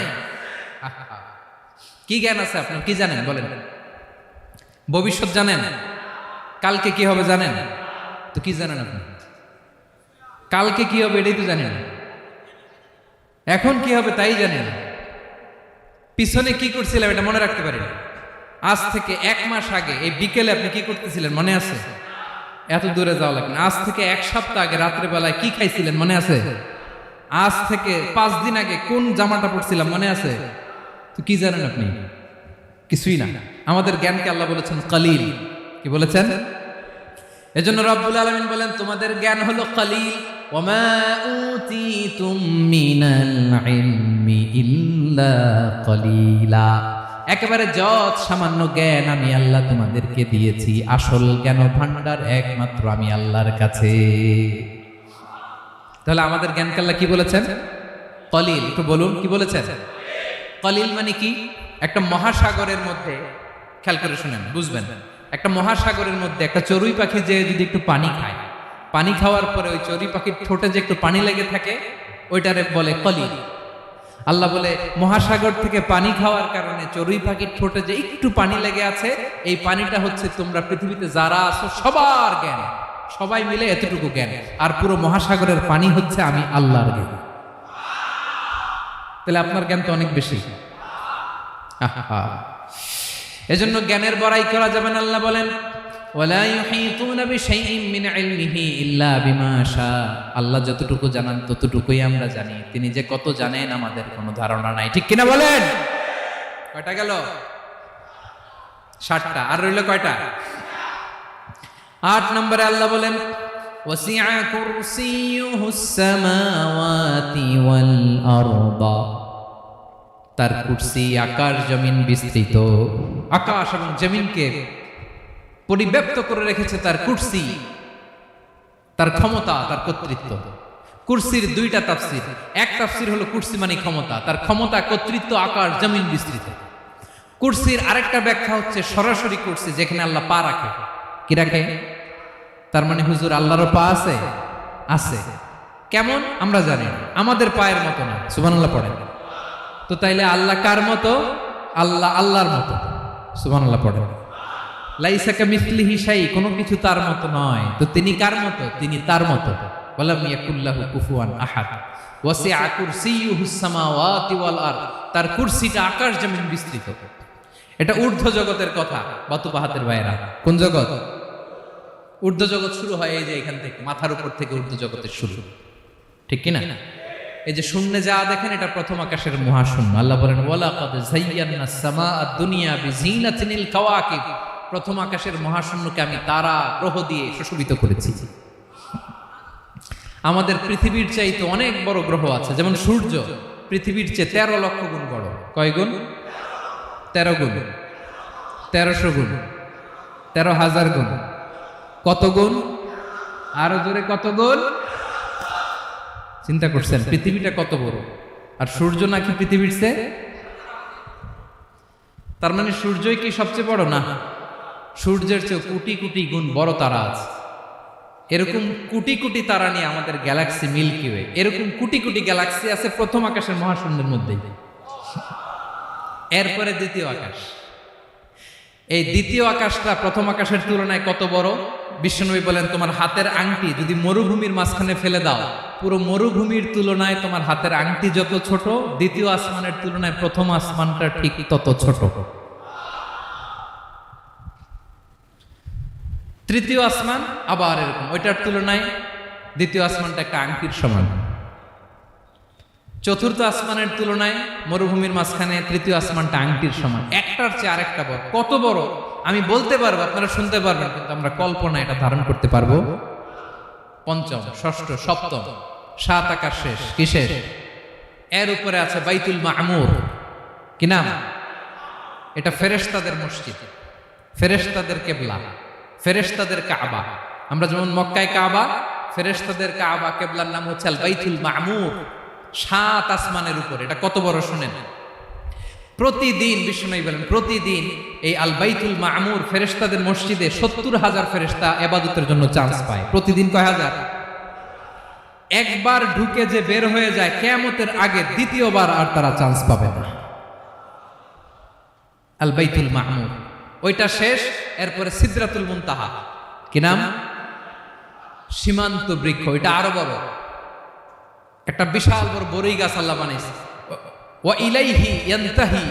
A: কি জ্ঞান আছে আপনার? কি জানেন বলেন? ভবিষ্যৎ জানেন? কালকে কি হবে জানেন? তো কি জানেন আপনি? কালকে কি হবে এটাই তো জানেন, এখন কি হবে তাই জানেন। পিছনে কি করছিলাম এটা মনে রাখতে পারি না। আজ থেকে 1 মাস আগে এই বিকেলে আপনি কি করতেছিলেন মনে আছে? এত দূরে যাওয়া লাগবে না। আজ থেকে 1 সপ্তাহ আগে রাত্রে বেলায় কি খাইছিলেন মনে আছে? আজ থেকে 5 দিন আগে কোন জামাটা পরছিলাম মনে আছে? তো কি জানেন আপনি? কিছুই না। আমাদের জ্ঞানকে আল্লাহ বলেছেন কালিল। কি বলেছেন? এজন্য রব্বুল আলামিন বলেন, তোমাদের জ্ঞান হলো কালিল, ওয়ামা উতীতুম মিনাল ইলমি ইল্লা কলিলা, একেবারে যত সামান্য জ্ঞান আমি আল্লাহ তোমাদেরকে দিয়েছি, আসল জ্ঞান ভান্ডার একমাত্র আমি আল্লাহর কাছে। তাহলে আমাদের জ্ঞানকে আল্লাহ কি বলেছেন? কলিল। একটু বলুন কি বলেছেন? কলিল মানে কি? একটা মহাসাগরের মধ্যে, খেয়াল করে শুনেন বুঝবেন, একটা মহাসাগরের মধ্যে একটা চড়ুই পাখি যে যদি একটু পানি খায়, পানি খাওয়ার পরে ওই চড়ুই পাখির ঠোঁটে যে একটু পানি লেগে থাকে ওইটারে বলে কলিল। আল্লাহ বলে মহাসাগর থেকে পানি খাওয়ার কারণে চড়ুই পাখির ঠোঁটে যে একটু পানি লেগে আছে, এই পানিটা হচ্ছে তোমরা পৃথিবীতে যারা আছো সবার জ্ঞান, সবাই মিলে এতটুকু জ্ঞান, আর পুরো মহাসাগরের পানি হচ্ছে আমি আল্লাহর জ্ঞান। তাহলে আপনার জ্ঞান তো অনেক বেশি। এজন্য জ্ঞানের বড়াই করা যাবে না। আল্লাহ বলেন ওয়ালা ইউহিতুনা বিশাইইন মিন ইলমিহি ইল্লা বিমা শা, আল্লাহ যতটুকু জানান ততটুকুই আমরা জানি, তিনি যে কত জানেন আমাদের কোনো ধারণা নাই। ঠিক কিনা বলেন? কয়টা গেল? 7টা। আর রইল কয়টা? 8 নম্বরে আল্লাহ বলেন ওয়াসিআ কুরসিয়ুহুস সামাওয়াতি ওয়াল আরদা, তার কুরসি আকাশ জমিন বিস্তৃত, আকাশ এবং জমিনকে পরিব্যাপ্ত করে রেখেছে তার কুরসি, তার ক্ষমতা, তার কর্তৃত্ব। কুরসির 2টা তাফসীর। এক তাফসীর হলো কুরসি মানে ক্ষমতা, তার ক্ষমতা, কর্তৃত্ব, আকাশ জমিন বিস্তৃত। কুরসির আরেকটা ব্যাখ্যা হচ্ছে সরাসরি কুরসি, যেখানে আল্লাহ পা রাখে। কি রাখে? তার মানে হুজুর আল্লাহরও পা আছে? আছে। কেমন আমরা জানি না, আমাদের পায়ের মতো না। সুবহানাল্লাহ পড়েন। তো তাইলে আল্লাহ কার মতো? আল্লাহ আল্লাহর মতো। সুবহানাল্লাহ পড়েন। লাইসা কামিসলিহি শাই, কোনো কিছু তার মতো নয়। তো তিনি কার মতো? তিনি তার মতো। ওয়ালাম ইয়াকুল্লাহু কুফুয়ান আহাদ। ওয়াসিআ কুরসিয়ুহুস সামাওয়াতি ওয়াল আরদ, তার কুরসিটা আকাশ জমিন বিস্তৃত। এটা ঊর্ধ্ব জগতের কথা। বাতুবাহাতের ভাইরা, কোন জগৎ? ঊর্ধ্ব জগৎ শুরু হয় এই যে এখান থেকে, মাথার উপর থেকে ঊর্ধ্ব জগতের শুরু। ঠিক কি না? এই যে শূন্যে যা দেখেন এটা প্রথম আকাশের মহাশূন্য। আল্লাহ বলেন ওয়ালাকাদ যায়্যানাস সামাআদ দুনিয়া বিজিনাতিল কাওয়াকিব, প্রথম আকাশের মহাশূন্যকে আমি তারা গ্রহ দিয়ে সুশোভিত করেছি। আমাদের পৃথিবীর চাইতে অনেক বড় গ্রহ আছে, যেমন সূর্য পৃথিবীর চেয়ে 13 লক্ষ গুণ বড়। কয় গুণ? 13 গুণ, 1300 গুণ, 13,000 গুণ। কত গুণ? আরো জোরে কত গুণ? চিন্তা করছেন পৃথিবীটা কত বড়, আর সূর্য নাকি পৃথিবীর চেয়ে? তার মানে সূর্যই কি সবচেয়ে বড়? না, সূর্যের চেয়ে কোটি কোটি গুণ বড় তারা আছে। এরকম কোটি কোটি তারা নিয়ে আমাদের গ্যালাক্সি মিল্কি ওয়ে, এরকম কোটি কোটি গ্যালাক্সি আছে প্রথম আকাশের মহাশূন্যের মধ্যেই। এরপরে দ্বিতীয় আকাশ। এই দ্বিতীয় আকাশটা প্রথম আকাশের তুলনায় কত বড়? বিশ্বনবী বলেন তোমার হাতের আংটি যদি মরুভূমির মাঝখানে ফেলে দাও, পুরো মরুভূমির তুলনায় তোমার হাতের আংটি যত ছোট, দ্বিতীয় আসমানের তুলনায় প্রথম আসমানটা ঠিক তত ছোট। তৃতীয় আসমান আবার এরকম, ওইটার তুলনায় দ্বিতীয় আসমানটা একটা আংটির সমান। চতুর্থ আসমানের তুলনায় মরুভূমির মাঝখানে তৃতীয় আসমানটা আংটির সমান। একটার চেয়ে আরেকটা বড়। কত বড় আমি বলতে পারবো, আপনারা শুনতে পারবেন, কিন্তু আমরা কল্পনা এটা ধারণ করতে পারবো? পঞ্চম, ষষ্ঠ, সপ্তম, 7 আকাশ শেষ। কি শেষ? এর উপরে আছে বাইতুল মামুর। কি নাম? এটা ফেরেশতাদের মসজিদ, ফেরেশতাদের কিবলা, ফেরেশতাদের কাবা। আমরা যেমন মক্কায় কাবা, ফেরেশতাদের কাবা কিবলার নাম হচ্ছে আল বাইতুল মামুর। 7 আসমানের উপরে। এটা কত বড় শুনেন। প্রতিদিন বিশ্বনবী বলেন প্রতিদিন এই আল বাইতুল মামুর ফেরেশতাদের মসজিদে 70,000 ফেরেশতা ইবাদতের জন্য চান্স পায়। প্রতিদিন কয় হাজার? একবার ঢুকে যে বের হয়ে যায় কিয়ামতের আগে দ্বিতীয়বার আর তারা চান্স পাবে না। আল বাইতুল মামুর ওইটা শেষ। এরপরে সিদরাতুল মুনতাহা। কি নাম? সীমান্ত বৃক্ষ। এটা আরো বড়, একটা বিশাল বড় বড়ই গাছ আল্লাহ বানাইছে। ওয়া ইলাইহি ইয়ানতাহি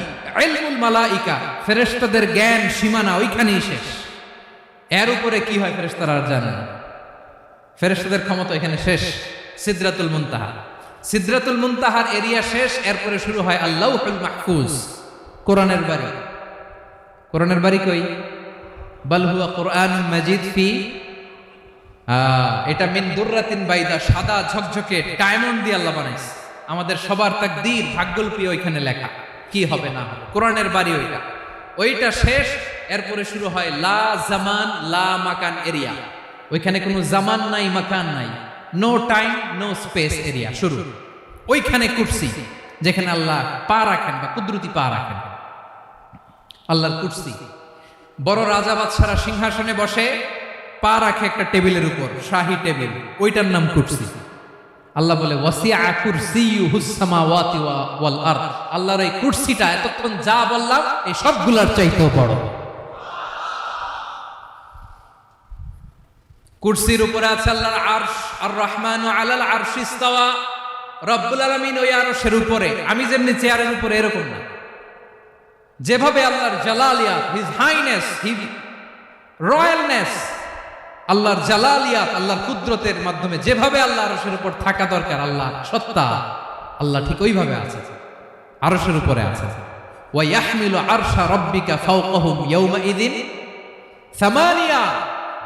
A: ইলমুল মালাইকা, ফেরেশতাদের জ্ঞান সীমানা ওইখানেই শেষ। এর উপরে কি হয় ফেরেশতারা আর জানে না। ফেরেশতাদের ক্ষমতা এখানে শেষ। সিদরাতুল মুনতাহা, সিদরাতুল মুনতাহার এরিয়া শেষ। এরপরে শুরু হয় আল্লাহুল মাহফুজ, কোরআনের বাড়ি। কোরআনের বাড়ি কই? বাল হুয়া কুরআনুম মাজিদ ফি এটা মিন দুররাতিন বাইদা, সাদা ঝকঝকে ডায়মন্ড দিয়ে আল্লাহ বানাইছে। আমাদের সবার তাকদীর, ভাগ্যলিপি ওইখানে লেখা, কি হবে না হবে। কোরআনের বাড়ি ওইটা শেষ। এরপরে শুরু হয় লা জামান লা মাকান এরিয়া। ওইখানে কোনো জামান নাই, মাকান নাই, no time no space area শুরু। ওইখানে কুরসি, যেখানে আল্লাহ পা রাখেন বা কুদরতি পা রাখেন, আল্লাহর কুরসি। বড় রাজা বাদশারা সিংহাসনে বসে পা রাখে একটা টেবিলের উপর, শাহী টেবিল, ওইটার নাম কুরসি। আল্লাহ বলে ওয়াসিআ কুরসিয়ুহুস সামাওয়াতি ওয়াল আরদ। আল্লাহর এই কুরসিটা এতক্ষণ যা বললাম এই সবগুলোর চাইতেও বড়। কুরসির উপরে আছে আল্লাহর আরশ। আর রহমানু আলাল আরশি ইস্তাওয়া। রব্বুল আলামিন ওই আরশের উপরে। আমি যেমনি চেয়ারের উপরে এরকম না। যেভাবে আল্লাহর জালালিয়াত, হিজ হাইনেস, হিজ রয়্যালনেস, আল্লাহর জালালিয়াত, আল্লাহর কুদরতের মাধ্যমে যেভাবে আল্লাহ আরশের উপর থাকা দরকার, আল্লাহ সত্তা, আল্লাহ ঠিক ওইভাবে আছে, আরশের উপরে আছে। ওয়া ইয়াহমিলু আরশা রাব্বিকা ফাওকাহুম ইয়াওমাইযিন সামানিয়া।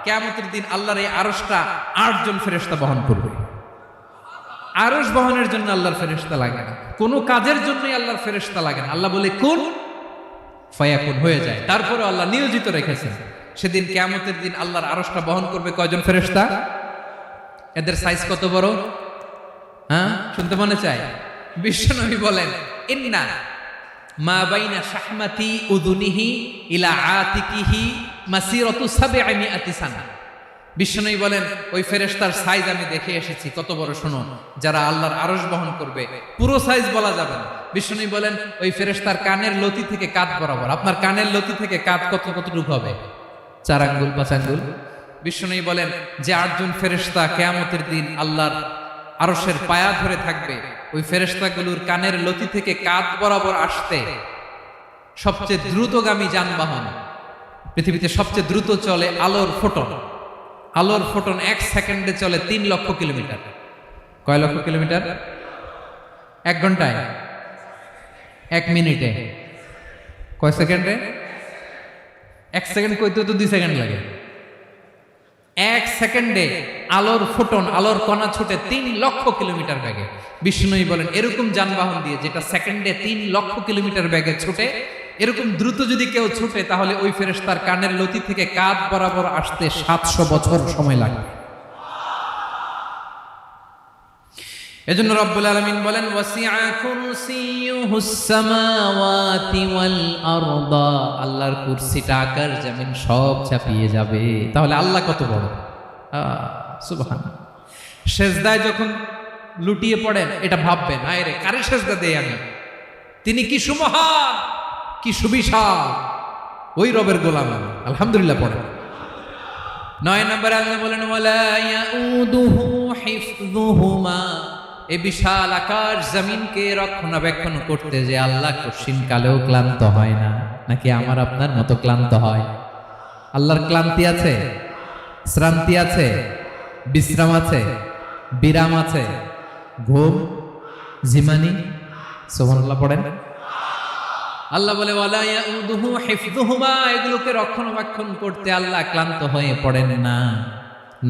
A: কিয়ামতের দিন আল্লাহর এই আরশটা 8 জন ফেরেশতা বহন করবে। আরশ বহনের জন্য আল্লাহর ফেরেশতা লাগে না, কোনো কাজের জন্যই আল্লাহর ফেরেশতা লাগে না। আল্লাহ বলে কুন ফায়াকুন, হয়ে যায়। তারপরে আল্লাহ নিয়োজিত রেখেছেন। সেদিন কিয়ামতের দিন আল্লাহর আরশটা বহন করবে কয়জন ফেরেশতা? এদের সাইজ কত বড়? শুনতে মনে চায়? বিশ্বনবী বলেন ইন্না মা বাইনা শাহমাতি উযুনিহি ইলা আতিকিহি মাসিরাতু 700 সানা। বিশ্বনবী বলেন ওই ফেরেশতার সাইজ আমি দেখে এসেছি কত বড়। শোনো, যারা আল্লাহর আরশ বহন করবে, পুরো সাইজ বলা যাবে না। বিশ্বনবী বলেন ওই ফেরেশতার কানের লতি থেকে কাঁধ বরাবর। আপনার কানের লতি থেকে কাঁধ কতটুকু হবে? 4 আঙ্গুল 5 আঙ্গুল। বিশ্বনবী বলেন যে 8 জন ফেরেশতা কিয়ামতের দিন আল্লাহর আরশের পায়া ধরে থাকবে, ওই ফেরেশতাগুলোর কানের লতি থেকে কাঁধ বরাবর আসতে সবচেয়ে দ্রুতগামী যানবাহন, পৃথিবীতে সবচেয়ে দ্রুত চলে আলোর ফোটন। আলোর ফোটন 1 সেকেন্ডে চলে 3 লক্ষ কিলোমিটার। কয় লক্ষ কিলোমিটার? 1 ঘন্টায়? 1 মিনিটে? কয় সেকেন্ডে? 1 সেকেন্ড কইতে তো 2 সেকেন্ড লাগে। 1 সেকেন্ডে আলোর ফোটন, আলোর কণা ছুটে 3 লক্ষ কিলোমিটার বেগে। বিষ্ণুই বলেন এরকম যানবাহন দিয়ে, যেটা সেকেন্ডে 3 লক্ষ কিলোমিটার বেগে ছুটে, এরকম দ্রুত যদি কেউ ছুটে, তাহলে ওই ফেরেশতার কানের লতি থেকে কাঁধ বরাবর আসতে 700 বছর সময় লাগবে। এজন্য রব্বুল আলামিন বলেন ওয়াসিআ কুরসিয়ুহুস সামাওয়াতি ওয়াল আরদা। আল্লাহর কুরসিটা আকাশ জমিন সব চাপিয়ে যাবে। তাহলে আল্লাহ কত বড়! সুবহানাল্লাহ। সেজদায় যখন লুটিয়ে পড়েন, এটা ভাববেন, আয় রে কারে সেজদা দেই আমি? তিনি কি সুমহান, কি সুবিশাল! ওই রবের গোলাম আমি। আলহামদুলিল্লাহ পড়েন। 9 নম্বরে আল্লাহ বলেন ওয়ালা ইয়াউদুহু হিফযুহুমা। এই বিশাল আকাশ জমিনকে রক্ষণাবেক্ষণ করতে যে আল্লাহ কঠিন কালেও ক্লান্ত হয় না। নাকি আমার আপনার মতো ক্লান্ত হয়? আল্লাহর ক্লান্তি আছে, শ্রান্তি আছে, বিশ্রাম আছে, বিরাম আছে, ঘুম, জিমানি? সুবহানাল্লাহ পড়েন। আল্লাহ বলে ওয়ালা ইয়াউদুহু হিফযুহুমা। এগুলোকে রক্ষণাবেক্ষণ করতে আল্লাহ ক্লান্ত হয়ে পড়েন না।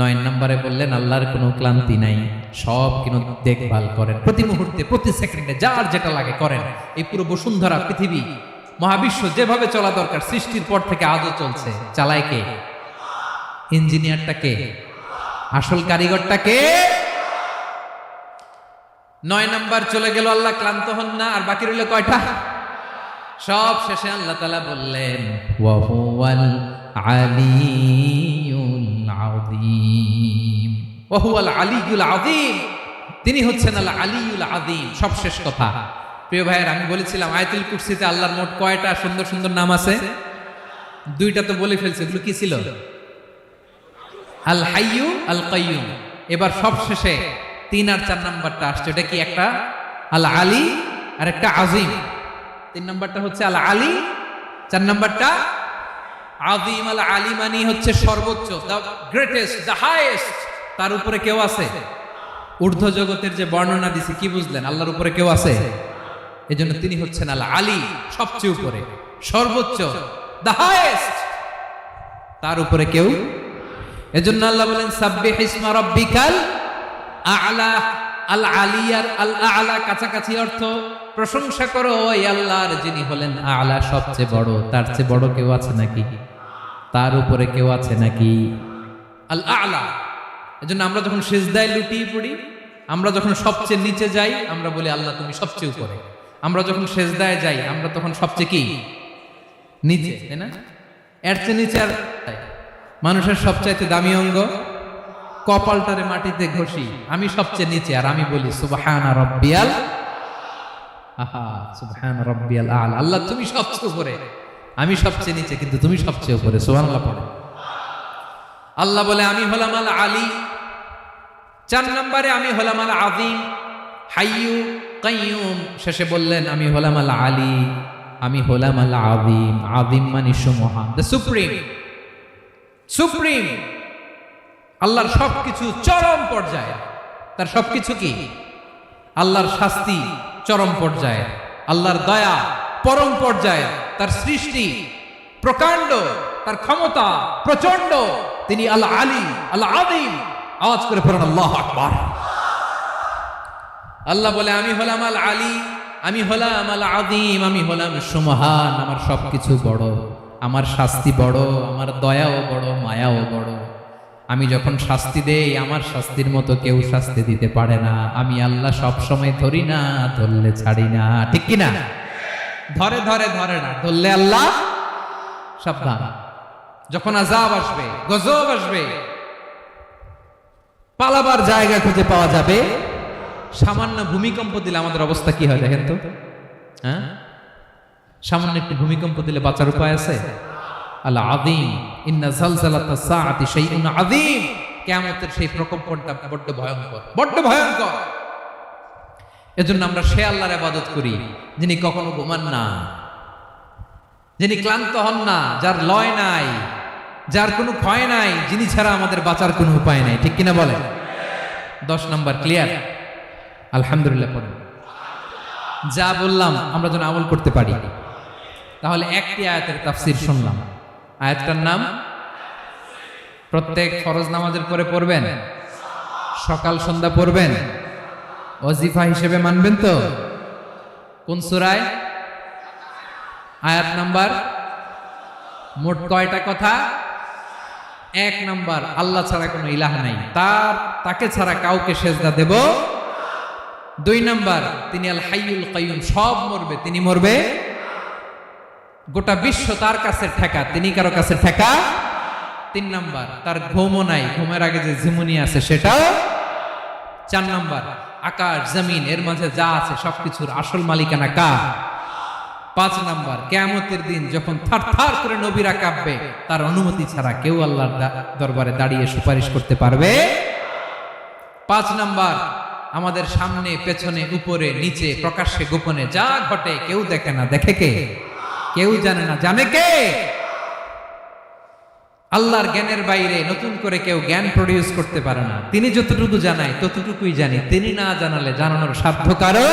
A: 9 নম্বরে বললেন আল্লাহর কোনো ক্লান্তি নাই, সব কিন্তু দেখভাল করেন, প্রতি মুহূর্তে প্রতি সেকেন্ডে যার যেটা লাগে করেন। এই পুরো বসুন্ধরা, পৃথিবী, মহাবিশ্ব যেভাবে চলা দরকার সৃষ্টির পর থেকে আজও চলছে। চালায় কে? ইঞ্জিনিয়ারটা কে? আসল কারিগরটা কে? 9 নম্বর চলে গেল, আল্লাহ ক্লান্ত হন না। আর বাকি রইল কয়টা? সব শেষে আল্লাহ তাআলা বললেন ওয়া হুয়াল আলিয়ুল আযীম। ওয়া হুয়াল আলিয়ুল আযীম, তিনি হচ্ছেন আল আলিয়ুল আযীম। সব শেষ কথা। প্রিয় ভাইয়ের, আমি বলেছিলাম আয়াতুল কুরসিতে আল্লাহর মোট কয়টা সুন্দর সুন্দর নাম আছে? 2টা তো বলে ফেলছে। এগুলো কি ছিল? আল হাইয়ু, আল কাইয়ুম। এবার সব শেষে 3 আর 4 নাম্বারটা আসছে। এটা কি? একটা আল আলী আর একটা আযীম। 3 নাম্বারটা হচ্ছে আল আলী, 4 নাম্বারটা আযীম। আল আলী মানে হচ্ছে সর্বোচ্চ, দ্য গ্রেটেস্ট, দ্য হাইয়েস্ট। তার উপরে কেউ আছে? ঊর্ধ্ব জগতের যে বর্ণনা দিছি, কি বুঝলেন? আল্লাহর উপরে কেউ আছে? এজন্য তিনি হচ্ছেন আল আলী, সবচেয়ে উপরে, সর্বোচ্চ, দ্য হাইয়েস্ট। তার উপরে কেউ এজন্য আল্লাহ বলেন সাব্বিহ ইসমা রাব্বিকাল আ'লা। আল আলিয়ার আল আ'লা কাছাকাছি অর্থ প্রশংসা করো ওই আল্লাহর যিনি হলেন আ'লা, সবচেয়ে বড়। তার চেয়ে বড় কেউ আছে নাকি? তার উপরে কেউ আছে নাকি? আল আ'লা। এজন্য আমরা যখন সিজদায় লুটিয়ে পড়ি, আমরা যখন সবচেয়ে নিচে যাই, আমরা বলি আল্লাহ তুমি সবচেয়ে উপরে। আমরা যখন সিজদায় যাই, আমরা তখন সবচেয়ে কি? নিচে, তাই না? এর চেয়ে নিচে আর মানুষের সবচাইতে দামি অঙ্গ কপালটারে মাটিতে ঘষি, আমি সবচেয়ে নিচে, আর আমি বলি সুবহানা রাব্বিয়াল আহা, সুবহানা রাব্বিয়াল আ'লা। আল্লাহ তুমি সবচেয়ে উপরে, আমি সবচেয়ে নিচে, কিন্তু তুমি সবচেয়ে উপরে। সুবহানাল্লাহ পড়ে। আল্লাহ বলে আমি হলাম আল আলী। 4 নম্বরে আমি হলাম আল আযীম, হাইয়্যু কাইয়্যুম। শেষে বললেন আমি হলাম আল আলী, আমি হলাম আল আযীম। আযীম মানে সুমহান, দ্য সুপ্রিম। সুপ্রিম আল্লাহর সবকিছু চরম পর্যায়ে। তার সবকিছু কি? আল্লাহর শাস্তি চরম পর্যায়ে, আল্লাহর দয়া পরম পর্যায়ে, তার সৃষ্টি প্রকাণ্ড, তার ক্ষমতা প্রচন্ড। তিনি আল আলী আল আযীম। আওয়াজ করে পড়ুন আল্লাহু আকবার। আল্লাহ বলে আমি হলাম আল আলী, আমি হলাম আল আযীম, আমি হলাম সুমহান। আমার সবকিছু বড়, আমার শাস্তি বড়, আমার দয়াও বড়, মায়াও বড়। আমি যখন শাস্তি দেই, আমার শাস্তির মতো কেউ শাস্তি দিতে পারে না। আমি আল্লাহ সব সময় ধরি না, ধরলে ছাড়ি না। ঠিক কি না? ধরে ধরে ধরে না, ধরলে আল্লাহ সাবধান। যখন আযাব আসবে, গজব আসবে, পালাবার জায়গা খুঁজে পাওয়া যাবে। সামান্য ভূমিকম্প দিলে আমাদের অবস্থা কি হয় দেখেন তো? হ্যাঁ, সামান্য একটি ভূমিকম্প দিলে বাঁচার উপায় আছে? আল আযীম, ইন্না যালজালাতাস সাআতি শাইউন আযীম। কিয়ামতের সেই প্রকম্পনটা বড্ড ভয়ঙ্কর, বড্ড ভয়ঙ্কর। এজন্য আমরা সে আল্লাহর ইবাদত করি যিনি কখনো ঘুমান না, যিনি ক্লান্ত হন না, যার লয় নাই, যার কোনো ক্ষয় নাই, যিনি ছাড়া আমাদের বাঁচার কোনো উপায় নাই। ঠিক কিনা বলেন? 10 নম্বর ক্লিয়ার? আলহামদুলিল্লাহ পড়েন। যা বললাম আমরা যেন আমল করতে পারি। তাহলে একটি আয়াতের তাফসীর শুনলাম। আয়াতটার নাম প্রত্যেক ফরজ নামাজের পরে পড়বেন, সকাল সন্ধ্যা পড়বেন, ওয়াজিফা হিসেবে মানবেন তো? কোন সূরায়? আয়াত নাম্বার। মোট কয়টা কথা? 1 নাম্বার, আল্লাহ ছাড়া কোনো ইলাহ নাই, তাকে ছাড়া কাউকে সেজদা দেব। 2 নাম্বার, তিনি আল হাইয়ুল কাইয়্যুম, সব মরবে, তিনি মরবে। গোটা বিশ্ব তার কাছে ঠেকা, তিনি কারো কাছে ঠেকা। 3 নাম্বার, তার ঘুমও নাই, ঘুমের আগে যে ঝিমুনি আছে সেটাও। 4 নাম্বার, আকাশ জমিন এর মাঝে যা আছে সবকিছুর আসল মালিকানা কার? 5 নাম্বার, কিয়ামতের দিন যখন থারথার করে নবীরা কাঁপবে, তার অনুমতি ছাড়া কেউ আল্লাহর দরবারে দাঁড়িয়ে সুপারিশ করতে পারবে। 5 নাম্বার, আমাদের সামনে পেছনে উপরে নিচে প্রকাশ্যে গোপনে যা ঘটে কেউ দেখে না, দেখে কে? কেউ জানে না, জানে কে? আল্লাহর জ্ঞানের বাইরে নতুন করে কেউ জ্ঞান প্রডিউস করতে পারে না। তিনি যতটুকু জানায় ততটুকুই জানি, তিনি না জানালে জানানোর সাধ্য কারো